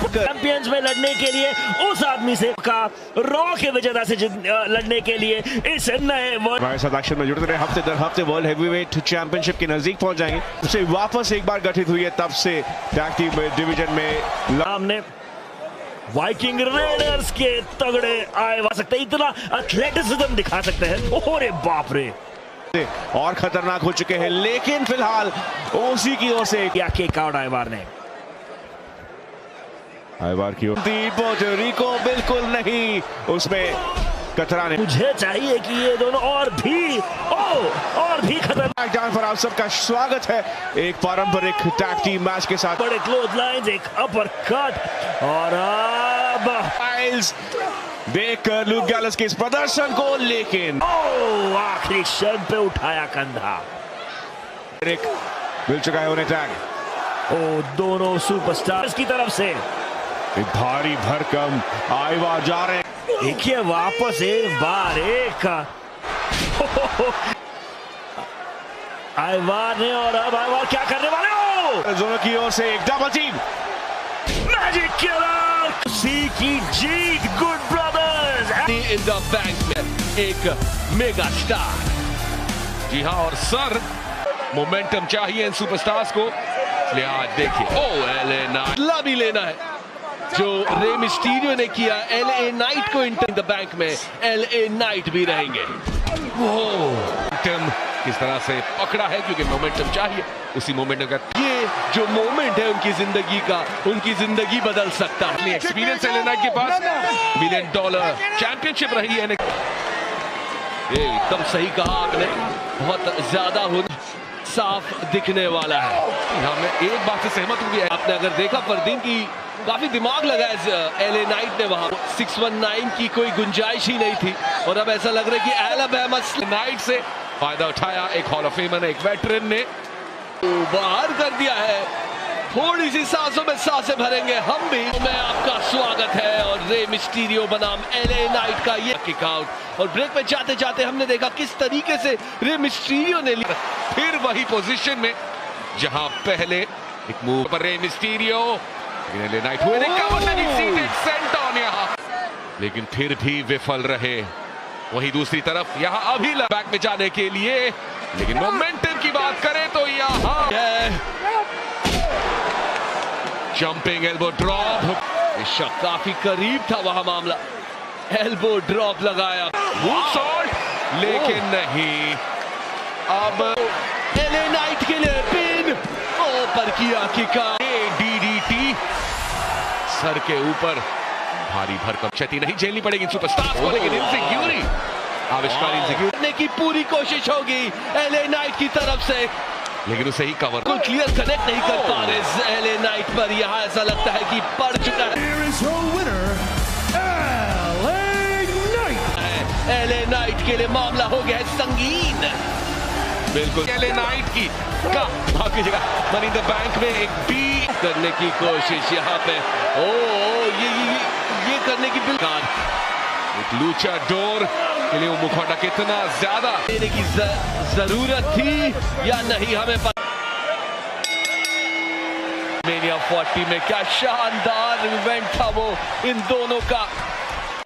चैंपियंस में लड़ने के लिए उस आदमी से का रॉ के विजेता से लड़ने के लिए इस नए हमारे साथ एक्शन में जुड़ते रहे। हफ्ते दर हफ्ते वर्ल्ड हेवीवेट चैंपियनशिप के नजदीक पहुंच जाएंगे। उसे वापस एक बार गठित हुई है, तब से टैग टीम डिवीजन में हमने वाइकिंग रेडर्स के तगड़े आए आ सकते, इतना एथलेटिसिज्म दिखा सकते हैं। ओरे बाप रे, और खतरनाक हो चुके हैं, लेकिन फिलहाल ओसी की ओर से क्या किक आउट आइवार ने, आइवार की ओर पोर्टो रिको बिल्कुल नहीं, उसमें कतराने। मुझे चाहिए कि ये दोनों और भी खतरनाक जान पर आप सबका स्वागत है एक पारंपरिक टैग टीम मैच के साथ। बड़े क्लोज लाइंस, एक अपर कट, और अब फाइल्स देखकर लूक गैलस के इस प्रदर्शन को, लेकिन आखिरी क्षण पे उठाया कंधा। मिल चुका है उन्हें टैग। दोनों सुपरस्टार्स की तरफ से भारी भरकम आइवार जा रहे हैं। देखिए वापस एक बार एक आइवार ने, और अब आइवार क्या करने वाले हो, दोनों की ओर से एक double team magic killer C की जीत। Good brothers in the bank में एक मेगा स्टार। जी हाँ, और सर मोमेंटम चाहिए इन सुपरस्टार्स को, इसलिए आज देखिए एलए नाइट भी लेना है जो रे मिस्टीरियो ने किया। एलए नाइट को इन द बैंक में एलए नाइट भी रहेंगे। मोमेंटम किस तरह से पकड़ा है, क्योंकि मोमेंटम चाहिए, उसी मोमेंटम का ये जो मोमेंट है उनकी जिंदगी का, उनकी जिंदगी बदल सकता है। एक्सपीरियंस एलए नाइट के पास $1 मिलियन चैंपियनशिप रही है। एकदम सही कहा आपने, बहुत ज्यादा साफ दिखने वाला है। हाँ, मैं एक बात से सहमत हूँ। आपने अगर देखा फरदीन की काफी दिमाग लगाया एलए नाइट ने, वहां 619 की कोई गुंजाइश ही नहीं थी, और अब ऐसा लग रहा है कि एलाबामा नाइट से फायदा उठाया एक हॉल ऑफ फेमर ने, एक वेटरन ने बाहर कर दिया है। थोड़ी सी सांसों में सांसें भरेंगे हम भी। मैं आपका स्वागत है, और रे मिस्टीरियो बनाम एलए नाइट का ये किक आउट। और ब्रेक में जाते जाते हमने देखा किस तरीके से रे मिस्टीरियो ने लिया, फिर वही पोजीशन में जहां पहले एक मूव पर रे मिस्टीरियो, एलए नाइट हुए लेकिन फिर भी विफल रहे। वही दूसरी तरफ यहां अभी बैक में जाने के लिए, लेकिन मोमेंटम की बात करें तो यहां जंपिंग एल्बो ड्रॉप, काफी करीब था वहां मामला। एल्बो ड्रॉप लगाया, लेकिन नहीं। अब एलए नाइट के लिए पिन पर किया किका, डीडीटी सर के ऊपर, भारी भरकम क्षति नहीं झेलनी पड़ेगी सुपरस्टार को, लेकिन इंसिक्योरी आविष्कार इंसिक्योर करने की पूरी कोशिश होगी एलए नाइट की तरफ से, लेकिन उसे ही कवर कोई क्लियर कनेक्ट नहीं कर पा रहे एलए नाइट पर। यहां ऐसा लगता है कि पड़ चुका है। एलए नाइट के लिए मामला हो गया है संगीन। बिल्कुल एलए नाइट की आपकी जगह मनी इन द बैंक में एक बी करने की कोशिश यहां पे। ये करने की बिल्कुल एक लूचा डोर के लिए वो मुखौटा कितना ज्यादा देने की जरूरत थी या नहीं हमें पता। मेनिया 40 में क्या शानदार इवेंट था वो इन दोनों का।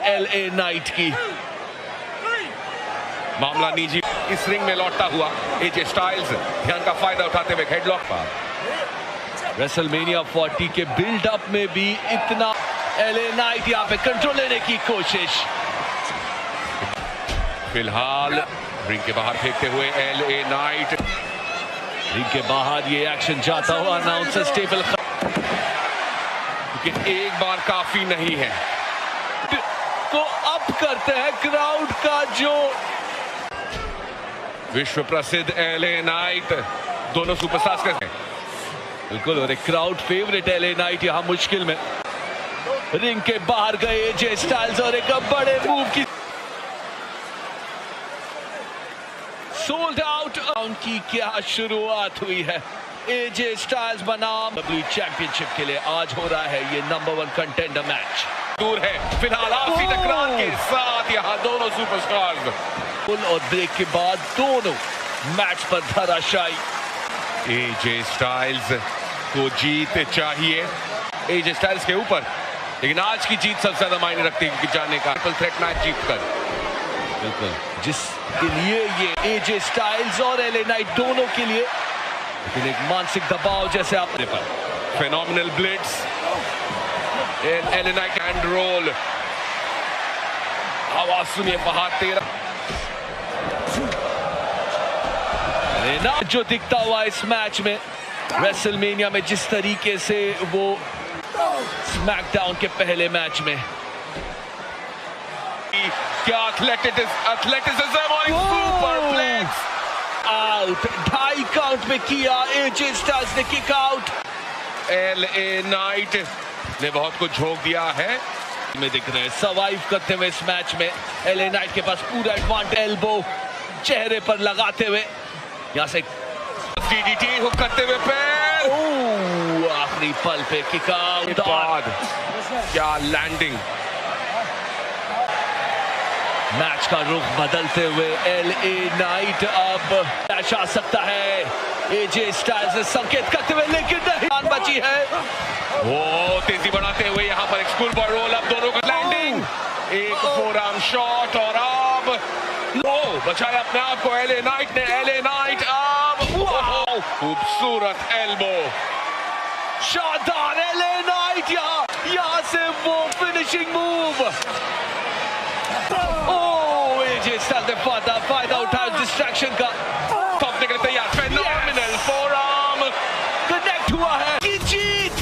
एलए नाइट की मामला निजी इस रिंग में लौटता हुआ एजे स्टाइल्स ध्यान का फायदा उठाते हुए हेडलॉक पर। रेसलमेनिया 40 के बिल्डअप में भी इतना एलए नाइट यहां पे कंट्रोल लेने की कोशिश। फिलहाल रिंग के बाहर फेंकते हुए एलए नाइट रिंग के बाहर ये एक्शन जाता हुआ अनाउंसर टेबल, क्योंकि एक बार काफी नहीं है तो अब करते हैं क्राउड का जो विश्व प्रसिद्ध एलए नाइट, दोनों सुपरस्टार्स का बिल्कुल, और एक क्राउड फेवरेट एलए नाइट यहां मुश्किल में। रिंग के बाहर गए एजे स्टाइल्स और एक बड़े मूव की सोल्ड आउट की क्या शुरुआत हुई है। एजे स्टाइल्स बनाम डब्ल्यू चैंपियनशिप के लिए आज हो रहा है ये नंबर 1 कंटेंडर मैच। दूर है फिलहाल आपसी टकराव के साथ यहां दोनों सुपरस्टार्स, पुल और ब्रेक के बाद दोनों मैच पर धराशायी। एजे स्टाइल्स को जीत चाहिए, एजे स्टाइल्स के ऊपर, लेकिन आज की जीत सबसे ज्यादा मायने रखती है क्योंकि जाने का ट्रिपल थ्रेट मैच जीत कर, बिल्कुल जिसके लिए ये एजे स्टाइल्स और एलए नाइट दोनों के लिए, लेकिन एक मानसिक दबाव जैसे आपने पर phenomenal blitz LA Knight hand roll, आवाज सुनिए फहाद तेरा जो दिखता हुआ इस मैच में रेसलमेनिया में, जिस तरीके से वो स्मैकडाउन के पहले मैच में, क्या एथलेटिसिज्म और सुपरप्लेक्स आउट, 2.5 काउंट में किया एजे स्टाइल्स ने किक आउट। एलए नाइट ने बहुत कुछ झोंक दिया है, में दिख रहे हैं सर्वाइव करते हुए इस मैच में। एलए नाइट के पास पूरा एडवांटेज, एल्बो चेहरे पर लगाते हुए, यहां से डीडीटी हुक करते हुए पैर, आखिरी पल पे किक आउट, क्या लैंडिंग। मैच का रुख बदलते हुए एलए नाइट अब मैच आ सकता है, एजे स्टाइल्स ने संकेत करते हुए, लेकिन नहीं बची है। वो तेजी बढ़ाते हुए यहाँ पर एक स्कूल बॉय रोल, अब दोनों का लैंडिंग, एक फोरआर्म शॉट और अब बचाया अपने आप को एलए नाइट ने। एलए नाइट अब खूबसूरत एल्बो, शानदार एलए नाइट यहाँ से वो फिनिशिंग मूव, एजे स्टाइल्स ने फायदा उठाया डिस्ट्रैक्शन का, टॉपने के लिए तैयार, फेनोमिनल फोरआर्म कनेक्ट हुआ है की जीत।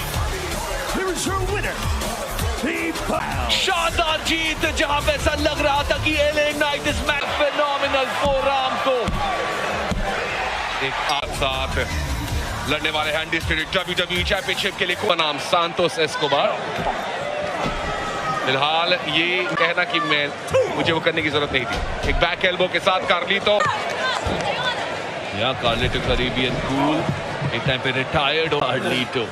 शानदार जीत, जहां पे ऐसा लग रहा था कि एलए नाइट इस मैच फेनोमिनल फोरआर्म को एक साथ लड़ने वाले हैं अनडिस्प्यूटेड WWE चैंपियनशिप के लिए को नाम सांतोस एस्कोबार। फिलहाल ये कहना कि मुझे वो करने की जरूरत नहीं थी, एक बैक एल्बो के साथ कार्लितो, या कार्लितो कैरेबियन कूल, एक टाइम पे रिटायर्ड कार्लितो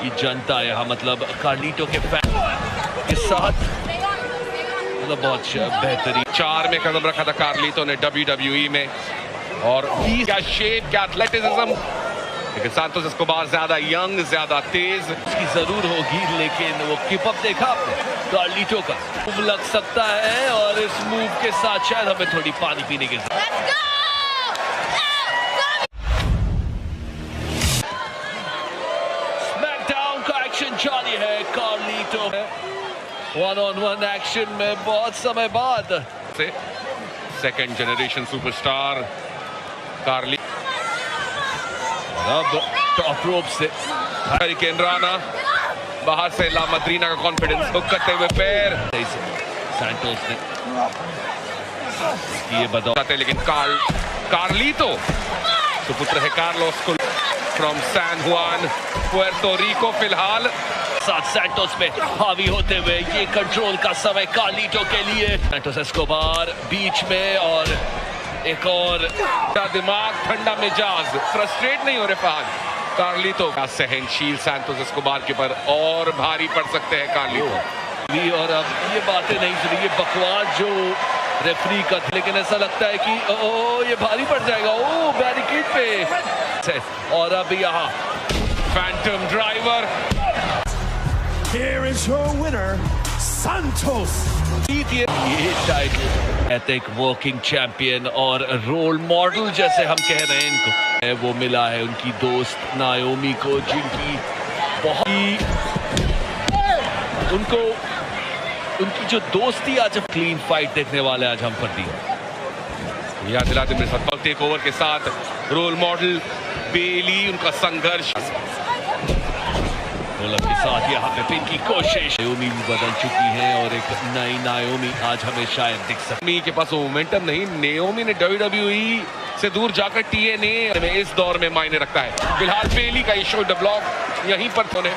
की जनता यहाँ, मतलब कार्लितो के फैन के साथ मतलब बहुत बेहतरीन 4 में कदम रखा था कार्लितो ने WWE में, और क्या शेप, क्या एथलेटिसिज्म, लेकिन सांतोस एस्कोबार ज्यादा यंग, ज्यादा तेज उसकी जरूर होगी, लेकिन वो कीप अप देखा आपने कार्लितो का मूव लग सकता है, और इस मूव के साथ शायद हमें थोड़ी पानी पीने की जरूरत। स्मैकडाउन का एक्शन जारी है, कार्लितो 1-on-1 एक्शन में बहुत समय बाद से सेकंड जनरेशन सुपरस्टार कार्ली, अब टॉप रोप से हरिकेन राणा, बाहर से ला मद्रीना का कॉन्फिडेंस हुक करते हुए पैर, सैंटोस ने ये बताते, लेकिन कार्लितो सुपुत्र है कार्लोस फ्रॉम सैन जुआन पुएर्टो रिको, फिलहाल साथ सैंटोस में हावी होते हुए ये कंट्रोल का समय कार्लितो के लिए। सैंटोस एस्कोबार बीच में, और एक और दिमाग ठंडा मिजाज, फ्रस्ट्रेट नहीं हो रहे फहद, कार्लितो का सहनशील सैंटोस एस्कोबार के पर और भारी पड़ सकते हैं कार्लितो। और अब ये बातें नहीं सुनी, ये बकवास जो रेफरी का, लेकिन ऐसा लगता है कि ये भारी पड़ जाएगा, बैरिकेड पे, और अब यहाँ Phantom driver. Here is your winner, Santos. ये टाइटल एथिक वर्किंग चैंपियन और रोल मॉडल जैसे हम कह रहे हैं इनको, वो मिला है उनकी दोस्त नायोमी को, जिनकी बहुत उनको उनकी जो दोस्ती आज हम क्लीन फाइट देखने वाले आज हम पर दी। याद दिलाते मेरे साथ टेक ओवर के साथ रोल मॉडल बेली, उनका संघर्ष के साथ यहाँ पे पिन की कोशिश। नायोमी भी बदल चुकी है और एक नई नायोमी आज हमें शायद दिख सकती के पास मोमेंटम नहीं। नायोमी ने WWE से दूर जाकर TNA में इस दौर में मायने रखता है। फिलहाल बेली का ये शोल्डर ब्लॉक यहीं पर होने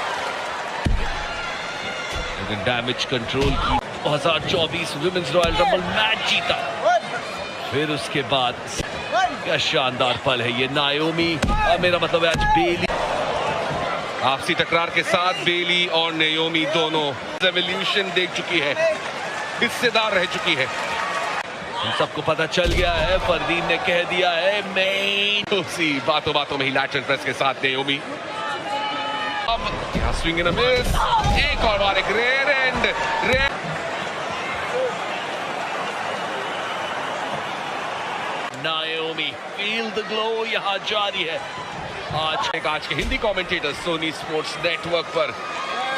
डैमेज कंट्रोल की 2024 विमेंस रॉयल रंबल मैच जीता। फिर उसके बाद क्या शानदार पल है ये नायोमी, मेरा मतलब है आज बेली। आपसी टकरार के साथ बेली और नायोमी दोनों रेवोल्यूशन देख चुकी है, हिस्सेदार रह चुकी है। हम सबको पता चल गया है, फरदीन ने कह दिया है मेन उसी बातों बातों में ही लैटरल प्रेस के साथ नायोमी। अब स्विंग इन अ मिस, एक और बार एक rare and Naomi feel the glow यहां जारी है। आज के Hindi commentator Sony Sports Network पर,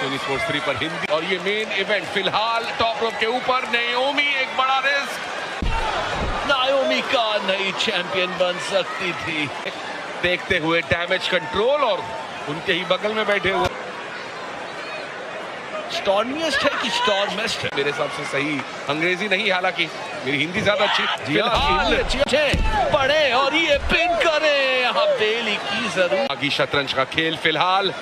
सोनी स्पोर्ट्स 3 पर हिंदी। और ये मेन इवेंट फिलहाल टॉप रोप के ऊपर नायोमी, एक बड़ा रिस्क। नायोमी का नई चैंपियन बन सकती थी देखते हुए डैमेज कंट्रोल और उनके ही बगल में बैठे हुए स्टॉर्मिएस्ट है कि स्टॉर्मेस्ट है, मेरे हिसाब से सही अंग्रेजी नहीं, हालांकि मेरी हिंदी ज्यादा अच्छी। पढ़े और ये पिन करे यहाँ बेली की जरूर। आगे शतरंज का खेल फिलहाल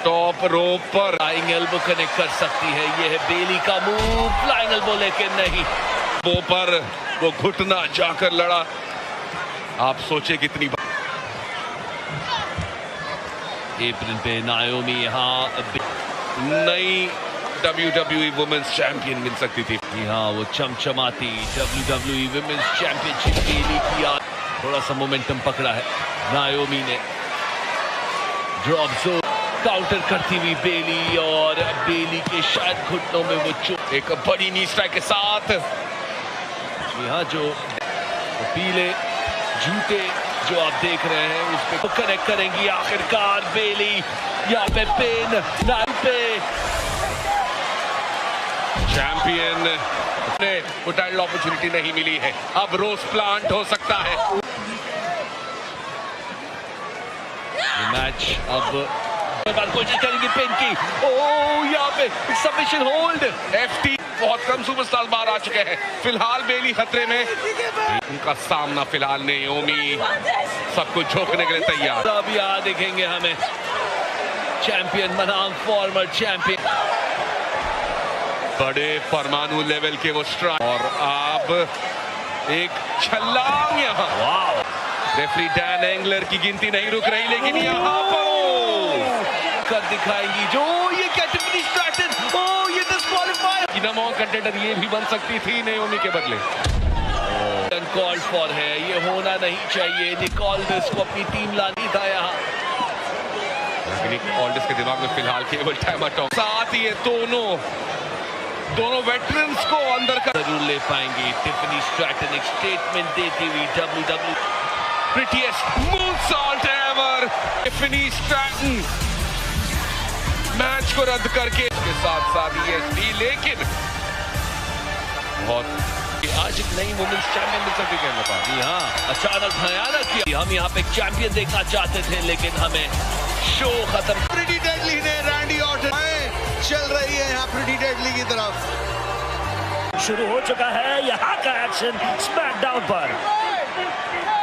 टॉप रोप पर फ्लाइंग एल्बो कनेक्ट कर सकती है, ये है बेली का मूव। फ्लाइंग एल्बो लेकिन नहीं, वो पर वो घुटना जाकर लड़ा। आप सोचे कितनी अप्रैल पे नायोमी यहाँ नई WWE वुमेन्स चैंपियन मिल सकती थी। यहाँ वो चमचमाती WWE वुमेन्स चैंपियनशिप बेली की आज थोड़ा सा मोमेंटम पकड़ा है नायोमी ने। ड्रॉप जोन काउंटर करती हुई बेली और बेली के शायद घुटनों में वो चोट। एक बड़ी नी स्ट्राइक के साथ यहाँ जो पीले जूते जो आप देख रहे हैं उस पे कनेक्ट करेंगी आखिरकार बेली। यहाँ पे पिन नाइट पे चैंपियन को टाइटल अपॉर्चुनिटी नहीं मिली है, अब रोज प्लांट हो सकता है। ये मैच अब कोशिश करेंगे पिन की। ओ यहाँ पे सबमिशन होल्ड। FT बहुत कम सुपरस्टार बाहर आ चुके हैं, फिलहाल बेली खतरे में। उनका सामना फिलहाल नायोमी सब कुछ झोंकने के लिए तैयार। अब यहाँ देखेंगे हमें चैंपियन बनाम फॉर्मर चैंपियन, बड़े परमाणु लेवल के वो स्ट्राइक। और अब एक छलांग यहाँ, रेफरी डैन एंगलर की गिनती नहीं रुक रही, लेकिन यहाँ पर कर दिखाएंगी जो ये क्या टिप्पणी स्टार्टेड। ओ ये डिस्क्वालीफाई। नंबर कंटेंडर ये भी बन सकती थी नायोमी के बदले। अनकॉल्ड फॉर है, ये होना नहीं चाहिए। निक ऑल्डिस को अपनी टीम लानी था यहाँ, लेकिन निक ऑल्डिस के दिमाग में फिलहाल केवल टाइम आउट। साथ ये दोनों वेटरन्स को अंदर कर जरूर ले पाएंगे। टिप्पणी स्ट्रैटन एक स्टेटमेंट देती हुई WWE prettiest moonsault ever। टिप्पणी स्ट्रैटन मैच को रद्द करके इसके साथ साथ ESP, लेकिन बहुत आज एक नई वुमेन्स चैंपियन मिल सकती है। हाँ अचानक भयानक किया। हम यहाँ पे चैंपियन देखना चाहते थे, लेकिन हमें शो खत्म। प्रिटी डेडली ने रैंडी ऑर्टन चल रही है यहाँ प्रिटी डेडली की तरफ। शुरू हो चुका है यहाँ का एक्शन स्मैकडाउन पर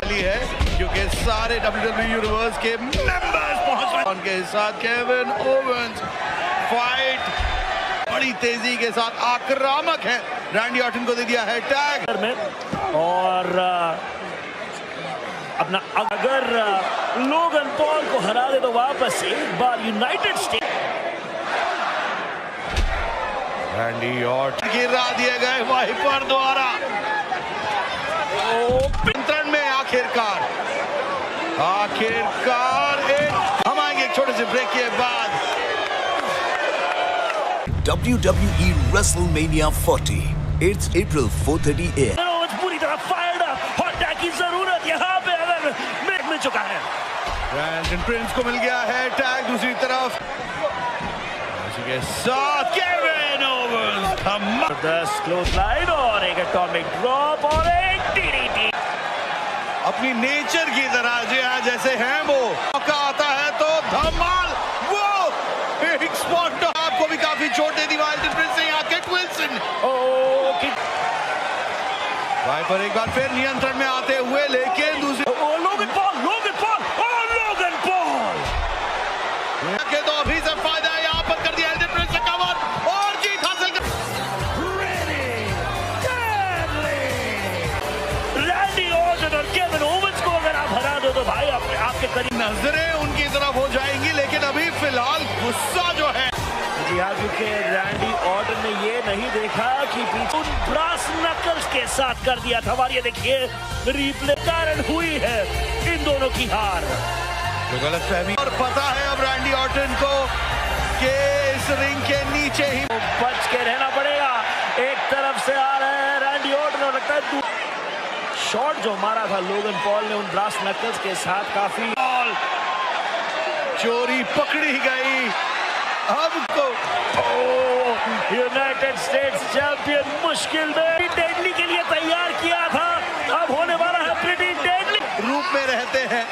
है, क्योंकि सारे WWE यूनिवर्स के मेंबर्स पहुंच रहे हैं। उनके साथ केविन ओवेंस फाइट बड़ी तेजी के साथ आक्रामक है। रैंडी ऑर्टन को दे दिया है टैग में, और अपना अगर लोगन पॉल को हरा दे तो वापस एक बार यूनाइटेड स्टेट। रैंडी ऑर्टन गिरा दिए गए वाइपर द्वारा नियंत्रण में। आखिरकार हम आएंगे एक छोटे से ब्रेक के बाद। WWE WrestleMania 40 it's April 4:30 AM। पूरी तरह फायर्ड अप, हॉट टैग की जरूरत यहाँ पे अगर मिल चुका है। ब्रैंडन प्रिंस को मिल गया है टैग दूसरी तरफ के साथ केविन ओवेंस जबरदस्त क्लोज लाइन और एक एटॉमिक ड्रॉप और एक DDT। अपनी नेचर की तरह जी हाँ जैसे हैं वो मौका आता है तो धमाल वो एक स्पॉट आपको भी काफी चोट दे दी वाइल्ड प्रिंस से यहाँ किट विल्सन भाई पर एक बार फिर नियंत्रण में आते हुए लेकिन दूसरी लोगन पॉल के तो अभी से फायदा है यहाँ पर कर दिया एल्डन प्रिंस से कवर और जीत हासिल कर रैंडी ऑर्टन और केविन ओवेंस को अगर आप हरा दो तो भाई आपके करीब नजरें उनकी तरफ हो जाएंगी लेकिन अभी फिलहाल गुस्सा जो है जी हाँ क्योंकि रैंडी ऑर्टन ने ये नहीं देखा कि पीछे ब्रास नकल्स के साथ कर दिया था। और ये देखिए रिप्ले कारण हुई है इन दोनों की हार जो गलत फहमी और पता है अब रैंडी ऑर्टन को कि इस रिंग के नीचे ही बच के रहना पड़ेगा। एक तरफ से आ रहे हैं रैंडी ऑर्टन और लगता है शॉट जो मारा था लोगन पॉल ने उन ब्रास नकल्स के साथ काफी चोरी पकड़ी गई। अब तो यूनाइटेड स्टेट्स चैंपियन मुश्किल में डेडली के लिए तैयार किया था। अब होने वाला है प्रिटी डेडली रूप में रहते हैं।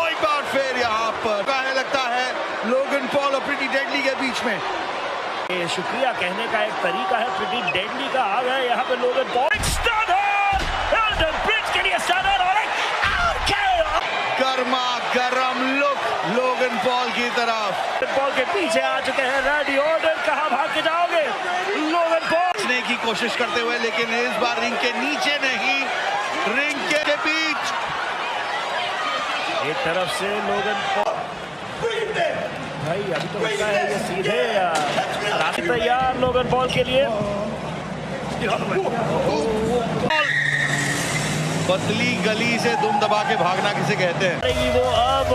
एक बार फिर यहाँ पर लगता है लोगन पॉल और प्रिटी डेडली के बीच में ये शुक्रिया कहने का एक तरीका है प्रिटी डेडली का। आ गया यहाँ पे लोगन पॉल एल्डन प्रिंस के लिए स्टार्टर और गर्मा गर्म लुक लोगन पॉल की तरफ। पॉल के पीछे आ चुके हैं रैंडी ऑर्टन। कहां भाग के जाओगे लोगन पॉल बचने की कोशिश करते हुए लेकिन इस बार रिंग के नीचे नहीं रिंग के बीच। एक तरफ से लोगन पॉल भाई अभी तो लगता है ये सीधे रास्ते तैयार लोगन पॉल के लिए। पतली गली से दुम दबा के भागना किसे कहते हैं। वो अब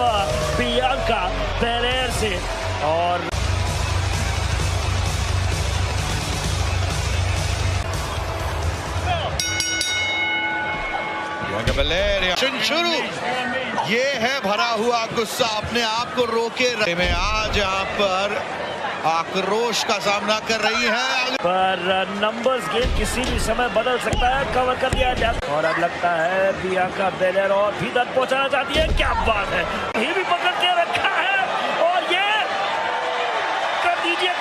बियांका बेलेयर से और शुरू ये है भरा हुआ गुस्सा अपने आप को रोके में आज यहाँ पर आक्रोश का सामना कर रही है पर नंबर्स गेम किसी भी समय बदल सकता है। कवर कर दिया जाता और अब लगता है बियांका बेलेयर और भी तक पहुंचाना चाहती है। क्या बात है ये भी पकड़ के रखा है और ये कर दीजिए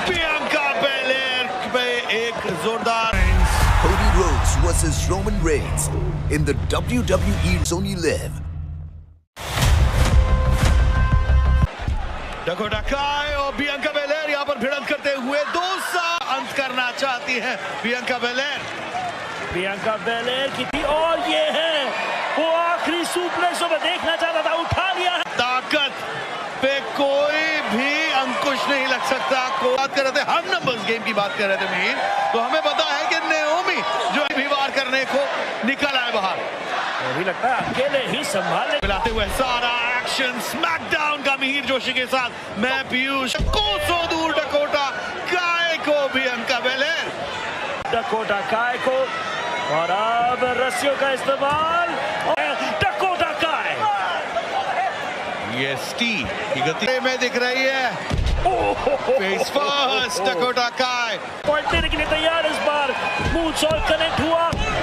बियांका बेलेयर पे एक जोरदार Cody Rhodes versus Roman Reigns in the WWE Sony Live. Dakota काय और बियांका बेलेयर यहाँ पर भिड़ंत करते हुए 2 अंत करना चाहती है बियांका बेलेयर की थी और ये है वो आखिरी सुप्लेक्स में देखना चाहता था उठा लिया है। ताकत पे कोई भी अंकुश नहीं लग सकता। बात कर रहे थे हम नंबर्स गेम की बात कर रहे थे मीर तो हमें पता है कि नेओमी जो भी वार करने को निकल आए बाहर अभी लगता है अकेले ही संभालने मिलाते हुए सारा एक्शन स्मैकडाउन का मिहिर जोशी के साथ मैं पीयूष कोसों दूर डकोटा काय को बियांका बेलेयर डकोटा काय को और अब रस्सियों का इस्तेमाल डकोटा काय EST की गति में दिख रही है। फेस फर्स्ट डकोटा काय पॉइंट लेने के लिए तैयार इस बार मूनसॉल्ट कनेक्ट हुआ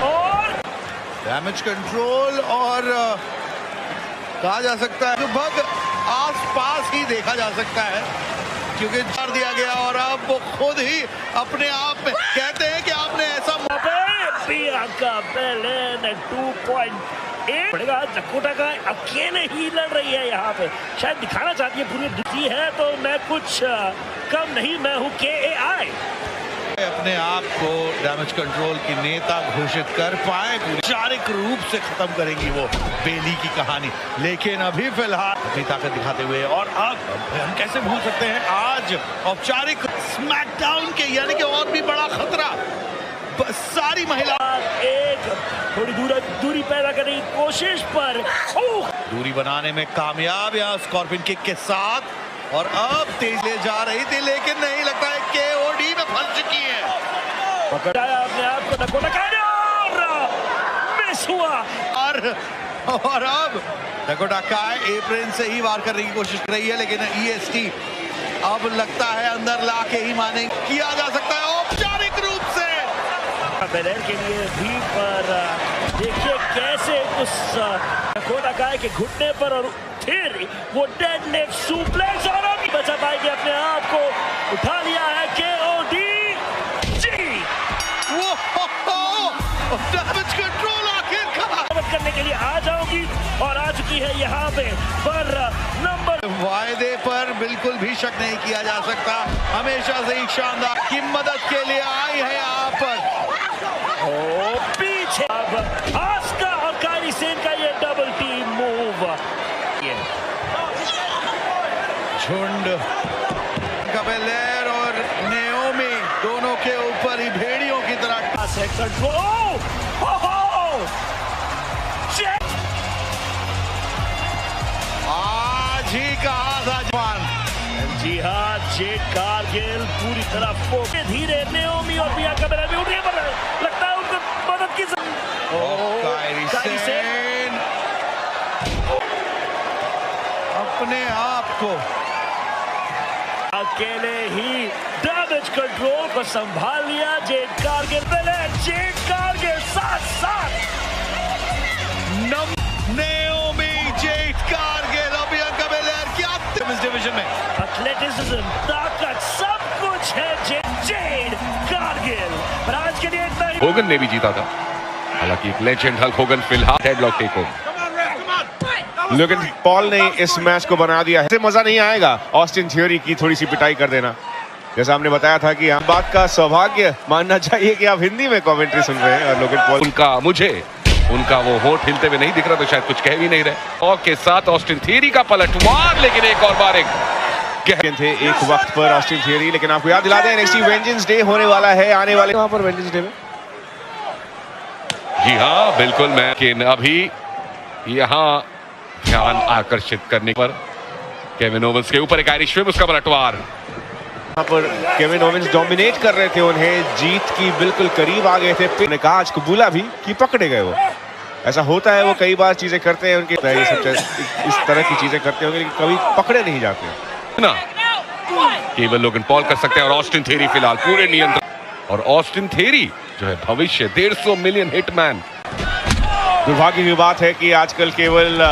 और डैमेज कंट्रोल और कहा जा सकता है लगभग आसपास ही देखा जा सकता है क्योंकि मार दिया गया और अब वो खुद ही अपने आप में कहते हैं कि आपने ऐसा बियांका बेलेयर 2.8 पड़ेगा। डकोटा का अकेले ही लड़ रही है यहाँ पे शायद दिखाना चाहती है पूरी दुखी है तो मैं कुछ कम नहीं मैं हूँ KAI अपने आप को डैमेज कंट्रोल की नेता घोषित कर पाए औपचारिक रूप से खत्म करेंगी वो बेली की कहानी लेकिन अभी फिलहाल अपनी ताकत दिखाते हुए और अब हम कैसे भूल सकते हैं आज औपचारिक स्मैकडाउन के यानी कि और भी बड़ा खतरा सारी महिला एक थोड़ी दूरी पैदा करने की कोशिश पर दूरी बनाने में कामयाब या स्कॉर्पियन किक के साथ और अब तेज ले जा रही थी लेकिन नहीं लगता है KOD में फंस चुकी है। पकड़ाया अपने आप को डकोटा काय और मिस हुआ और अब डकोटा काय एप्रिल से ही वार करने की कोशिश कर रही है लेकिन EST अब लगता है अंदर ला के ही माने किया जा सकता है औपचारिक रूप से बेलेर के लिए भी, पर देखिए कैसे उस कोटा काय के घुटने पर और फिर वो डेडलिफ्ट सुप्लेक्स और अभी बचा पाएगी, अपने आप को उठा लिया है KOD जी। डैमेज कंट्रोल आखिरकार करने के लिए आ जाओगी और आ चुकी है यहाँ पे पर नंबर। वायदे पर बिल्कुल भी शक नहीं किया जा सकता, हमेशा से ही शानदार की मदद के लिए आई है यहाँ पर। ओ पीछे अब आस्का और कायरी सेन का ये डबल टीम मूव, झुंड बेलेर और नेओमी दोनों के ऊपर ही भेड़ियों की तरह आज ही कहा था जवान। जी हाँ, जेड कारगिल पूरी तरह धीरे नेओमी और बियांका बेलेर भी उठ रही है, पर लगता है उनको मदद की कायरी सेन अपने आप को अकेले ही डैमेज कंट्रोल को संभाल लिया जेड कारगिल। बेलेर जेड कारगिल साथ साथ नेओमी जेड कारगिल और बियांका बेलेर क्या इस डिवीजन में एथलेटिसिज्म ताकत सब कुछ है जेड कारगिल, पर आज के लिए इतना ही। होगन ने भी जीता था, हालांकि एक लेजेंड हल्क होगन फिलहाल हेडलॉक टेक ओवर। लोगन पॉल ने इस मैच को बना दिया है, मजा नहीं आएगा ऑस्टिन थियोरी की थोड़ी सी पिटाई कर देना। जैसा हमने बताया था कि हम बात का सौभाग्य मानना चाहिए कि आप हिंदी में कमेंट्री सुन रहे हैं और लोगन पॉल उनका वो होठ हिलते हुए नहीं दिख रहा, तो शायद कुछ कह भी नहीं रहे। और के साथ ऑस्टिन थियोरी का पलटवार, लेकिन एक और बार थे एक वक्त पर ऑस्टिन थियोरी, लेकिन आपको याद दिला दें NXT वेंजेंस डे होने वाला है आने वाले वहां पर वेंजेंस डे में। जी हाँ बिल्कुल, मैं अभी यहाँ ध्यान आकर्षित करने पर केविन ओवेंस के ऊपर एक आयरिश व्हिप, उसका पलटवार। यहाँ पर केविन ओवेंस डोमिनेट कर रहे थे, उन्हें जीत की बिल्कुल करीब आ गए थे। उन्होंने कहा आज कबूला भी कि पकड़े गए वो। ऐसा होता है, वो कई बार चीजें करते हैं, उनके ये सब इस तरह की चीजें करते होंगे, लेकिन कभी पकड़े नहीं जाते ना। केवल लोगन पॉल कर सकते हैं और ऑस्टिन थियोरी फिलहाल पूरे नियंत्रण, और ऑस्टिन थियोरी जो है भविष्य 150 मिलियन हिटमैन। दुर्भाग्य की बात है कि आजकल केवल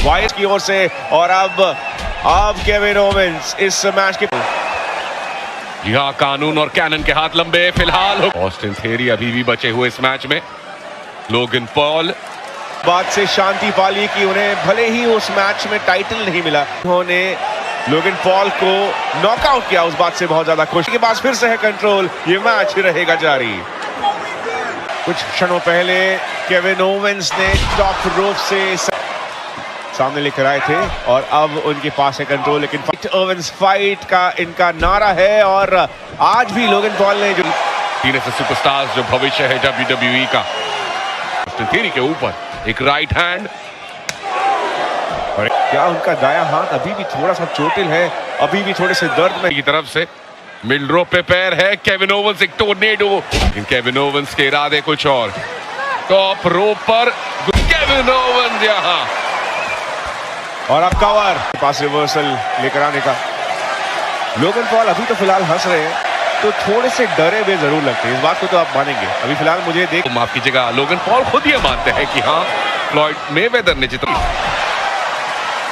वाइस की ओर से, और अब केविन ओवेंस इस मैच के यहाँ कानून और कैनन के हाथ लंबे फिलहाल। ऑस्टिन थियोरी अभी भी बचे हुए इस मैच में। लोगन पॉल बात से शांति पा ली कि उन्हें भले ही उस मैच में टाइटल नहीं मिला, उन्होंने लोगन पॉल को नॉकआउट किया, उस बात से बहुत ज्यादा खुश। के पास फिर से है कंट्रोल, ये मैच रहेगा जारी। कुछ क्षणों पहले केविन ओवेंस ने टॉप रोप से सामने लेकर आए थे और अब उनके पास है कंट्रोल, लेकिन ओवेंस फाइट का इनका नारा है। और आज भी लोगन पॉल ने जो तीन ऐसे सुपरस्टार्स जो भविष्य है WWE का, ऑस्टिन थियोरी के ऊपर एक राइट हैंड, और क्या उनका दाया हाथ अभी भी थोड़ा सा चोटिल है, अभी भी थोड़े से दर्द में की तरफ से। मिड रोप पे पैर है केविन ओवेंस, एक टोर्नेडो, लेकिन केविन ओवेंस के इरादे कुछ और। टॉप रोप पर केविन ओवेंस यहाँ, और अब कवर पास रिवर्सल लेकर आने का। लोगन पॉल अभी तो फिलहाल हंस रहे हैं, तो थोड़े से डरे हुए जरूर लगते हैं, इस बात को तो आप मानेंगे। अभी फिलहाल मुझे देख, माफ कीजिएगा, लोगन पॉल खुद ये मानते हैं कि हाँ फ्लॉयड मेवेदर ने जितना।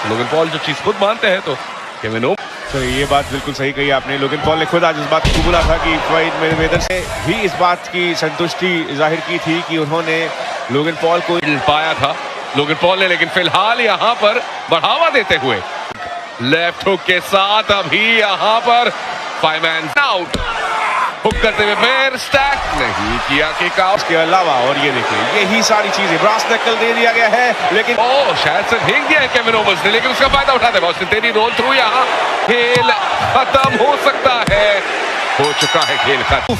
लोगन पॉल जो चीज खुद मानते हैं, तो केविन ओवेंस, तो ये बात बिल्कुल सही कही आपने। लोगन पॉल ने खुद आज इस बात को बोला था कि फ्लॉयड मेवेदर से भी इस बात की संतुष्टि जाहिर की थी कि उन्होंने लोगन पॉल को पाया था लोगन पॉल ने, लेकिन फिलहाल यहाँ पर बढ़ावा देते हुए लेफ्ट हुक के साथ अभी यहाँ पर 5 मैन आउट हुक करते हुए पैर स्टैक नहीं किया किक आउट के अलावा। और ये देखिए, यही सारी चीजें ब्रास नकल दे दिया गया है, लेकिन शायद से फेंक दिया है केविन ओवेंस ने, लेकिन उसका फायदा उठाते हैं ऑस्टिन थियोरी। रोल थ्रू, यहाँ खेल खत्म हो सकता है, हो चुका है खेल खत्म।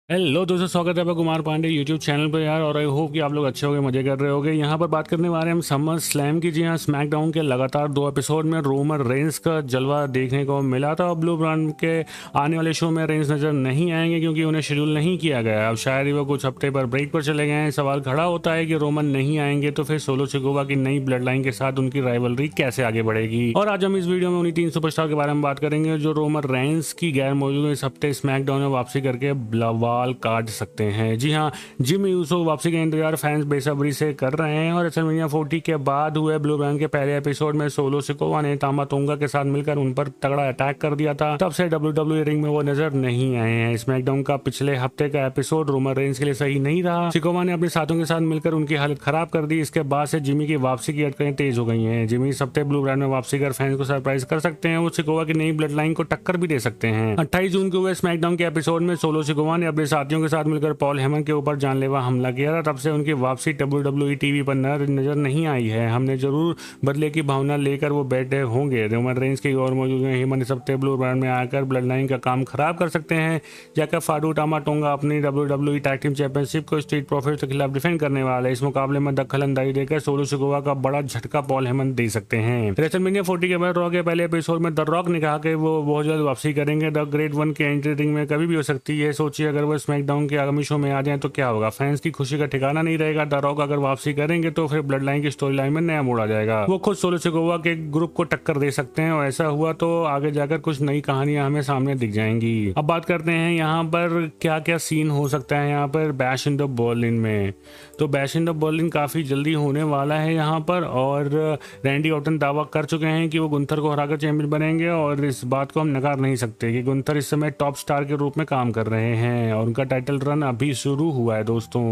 हेलो दोस्तों, स्वागत है आपका कुमार पांडे यूट्यूब चैनल पर यार। और आई होप कि आप लोग अच्छे होंगे, मजे कर रहे होंगे। यहाँ पर बात करने वाले हम समर स्लैम की। जी हाँ, स्मैकडाउन के लगातार 2 एपिसोड में रोमन रेंस का जलवा देखने को मिला था। ब्लू ब्रांड के आने वाले शो में रेंस नजर नहीं आएंगे क्योंकि उन्हें शेड्यूल नहीं किया गया। अब शायद ही वो कुछ हफ्ते पर ब्रेक पर चले गए हैं। सवाल खड़ा होता है कि रोमन नहीं आएंगे तो फिर सोलो सिकोवा की नई ब्लड लाइन के साथ उनकी राइवलरी कैसे आगे बढ़ेगी। और आज हम इस वीडियो में उन्हीं 3 सुपरस्टार के बारे में बात करेंगे जो रोमन रेंस की गैर मौजूद इस हफ्ते स्मैकडाउन में वापसी करके बवाल काट सकते हैं। जी हाँ, जिमी यूसो वापसी का इंतजार फैंस बेसब्री से कर रहे हैं। और रेसलमेनिया 40 के बाद हुए ब्लू ब्रांड के पहले एपिसोड में सोलो सिकोवा ने तामा तोंगा के साथ मिलकर उन पर तगड़ा अटैक कर दिया था। तब से WWE रिंग में वो नजर नहीं आए हैं। स्मैकडाउन का पिछले हफ्ते का एपिसोड रोमन रेंस के लिए सही नहीं रहा। सिकोवा ने अपने साथियों के साथ मिलकर उनकी हालत खराब कर दी। इसके बाद से जिमी की वापसी की अटकलें तेज हो गई हैं। जिमी इस हफ्ते ब्लू ब्रांड में वापसी कर फैंस को सरप्राइज कर सकते हैं। वो सिकोवा की नई ब्लड लाइन को टक्कर भी दे सकते हैं। 28 जून को हुए स्मैकडाउन के एपिसोड में सोलो सिकोवा ने अपने साथियों के साथ मिलकर पॉल हेमन के ऊपर जानलेवा हमला किया था। तब से उनकी वापसी WWE टीवी पर नजर नहीं आई है। हमने जरूर बदले की भावना लेकर वो बैठे होंगे। रोमन रेंस की और मौजूद हैं। हेमन इस हफ्ते ब्लू ब्रांड में आकर ब्लड लाइन का काम खराब कर सकते हैं। जैकब फाडू तामा टोंगा अपनी WWE टैग टीम चैंपियनशिप को स्ट्रीट प्रॉफिट्स के खिलाफ डिफेंड करने वाले। इस मुकाबले में दखल अंदाजी देकर सोलो सिकोवा का बड़ा झटका पॉल हेमन दे सकते हैं। रेसलमेनिया 40 के बाद रॉ के पहले एपिसोड में द रॉक ने कहा कि वो बहुत जल्द वापसी करेंगे। द ग्रेट वन के एंट्री रिंग में कभी भी हो सकती है। सोचिए अगर वो स्मैकडाउन के आगामी शो में आ जाए तो क्या होगा। फैंस की खुशी का ठिकाना नहीं रहेगा। द रॉक अगर वापसी करेंगे तो फिर ब्लड लाइन की स्टोरी लाइन में नया मोड़ आ जाएगा। वो खुद सोलो सिकोवा के ग्रुप को टक्कर दे सकते हैं और ऐसा हुआ तो आगे जाकर कुछ नई कहानियां हमें सामने दिख जाएंगी। अब बात करते हैं यहाँ पर क्या क्या सीन हो सकता है यहाँ पर बैश इन द बर्लिन में। तो बैश इन द बर्लिन काफी जल्दी होने वाला है यहाँ पर। और रैंडी ऑर्टन दावा कर चुके हैं कि वो गुंथर को हराकर चैंपियन बनेंगे। और इस बात को हम नकार नहीं सकते कि गुंथर इस समय टॉप स्टार के रूप में काम कर रहे हैं और उनका टाइटल रन अभी शुरू हुआ है दोस्तों।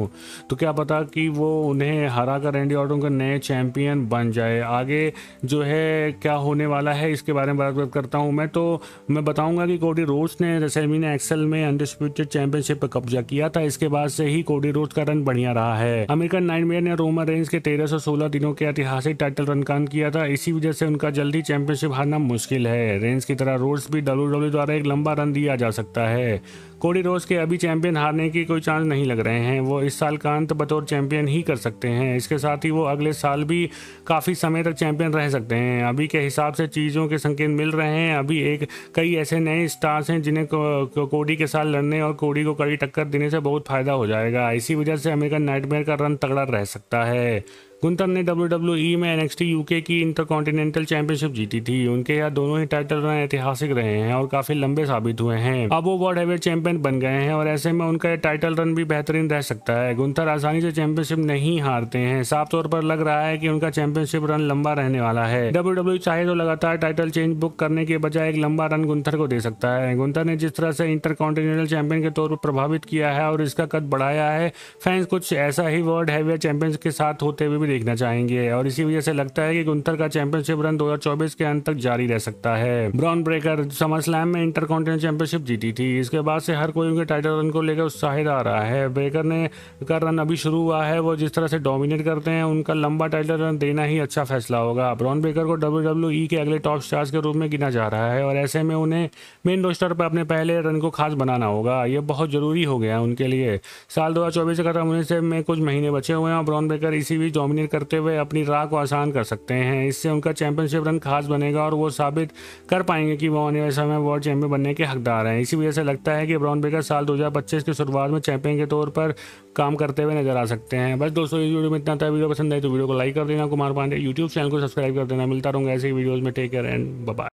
तो क्या पता कि वो उन्हें हरा कर रैंडी ऑर्टन का नए चैंपियन बन जाए। आगे जो है क्या होने वाला है इसके बारे में बात करता हूँ मैं बताऊंगा कि कोडी रोड्स ने रेसलमेनिया एक्सेल में अनडिस्प्यूटेड चैंपियनशिप पर कब्जा किया था। इसके बाद से ही कोडी रोड्स का रन बढ़िया रहा है। अमेरिकन नाइटमेयर ने रोमन रेंस के 1316 दिनों के ऐतिहासिक टाइटल रन का अंत किया था। इसी वजह से उनका जल्दी चैंपियनशिप हारना मुश्किल है। रेंस की तरह रोड्स भी WWE द्वारा एक लंबा रन दिया जा सकता है। कोडी रोड्स के अभी चैंपियन हारने की कोई चांस नहीं लग रहे हैं। वो इस साल का अंत बतौर चैंपियन ही कर सकते हैं। इसके साथ ही वो अगले साल भी काफ़ी समय तक चैंपियन रह सकते हैं। अभी के हिसाब से चीज़ों के संकेत मिल रहे हैं। अभी कई ऐसे नए स्टार्स हैं जिन्हें कोडी के साथ लड़ने और कोडी को कड़ी टक्कर देने से बहुत फायदा हो जाएगा। इसी वजह से अमेरिकन नाइटमेयर का रन तगड़ा रह सकता है। गुंथर ने WWE में NXT UK की इंटरकॉन्टिनेंटल चैंपियनशिप जीती थी। उनके यहाँ दोनों ही टाइटल रन ऐतिहासिक रहे हैं और काफी लंबे साबित हुए हैं। अब वो वर्ल्ड हेवीवेट चैंपियन बन गए हैं और ऐसे में उनका टाइटल रन भी बेहतरीन रह सकता है। गुंथर आसानी से चैंपियनशिप नहीं हारते हैं। साफ तौर पर लग रहा है कि उनका चैंपियनशिप रन लंबा रहने वाला है। WWE चाहे तो लगातार टाइटल चेंज बुक करने के बजाय एक लंबा रन गुंथर को दे सकता है। गुंथर ने जिस तरह से इंटरकॉन्टिनेंटल चैंपियन के तौर पर प्रभावित किया है और इसका कद बढ़ाया है, फैंस कुछ ऐसा ही वर्ल्ड हेवीवेट चैंपियन के साथ होते हुए देखना चाहेंगे। और इसी वजह से लगता है कि गुंथर का चैंपियनशिप रन 2024 के अंत तक जारी रह सकता है। ब्रॉन ब्रेकर समर स्लैम में इंटरकॉन्टिनेंटल चैंपियनशिप जीती थी। इसके बाद से हर कोई उनके टाइटल रन को लेकर उत्साहित आ रहा है। ब्रेकर ने का रन अभी शुरू हुआ है। वो जिस तरह से डोमिनेट करते हैं, उनका लंबा टाइटल रन देना ही अच्छा फैसला होगा। ब्रॉन ब्रेकर को WWE के अगले टॉप स्टार्स के रूप में गिना जा रहा है और ऐसे में उन्हें मेन रोस्टर पर अपने पहले रन को खास बनाना होगा। यह बहुत जरूरी हो गया उनके लिए। साल 2024 खत्म होने से में कुछ महीने बचे हुए हैं और ब्रॉन ब्रेकर इसी बीच डोमिनेट करते हुए अपनी राह को आसान कर सकते हैं। इससे उनका चैंपियनशिप रन खास बनेगा और वो साबित कर पाएंगे कि वो आने वाले समय में वर्ल्ड चैंपियन बनने के हकदार हैं। इसी वजह से लगता है कि ब्रॉन ब्रेकर साल 2025 की शुरुआत में चैंपियन के तौर पर काम करते हुए नजर आ सकते हैं। बस दोस्तों, इस वीडियो में इतना था। वीडियो पसंद आई तो वीडियो को लाइक कर देना। कुमार पांडे यूट्यूब चैनल को सब्सक्राइब कर देना। मिलता रहूंगा ऐसे ही वीडियोज़ में। Take care and bye bye.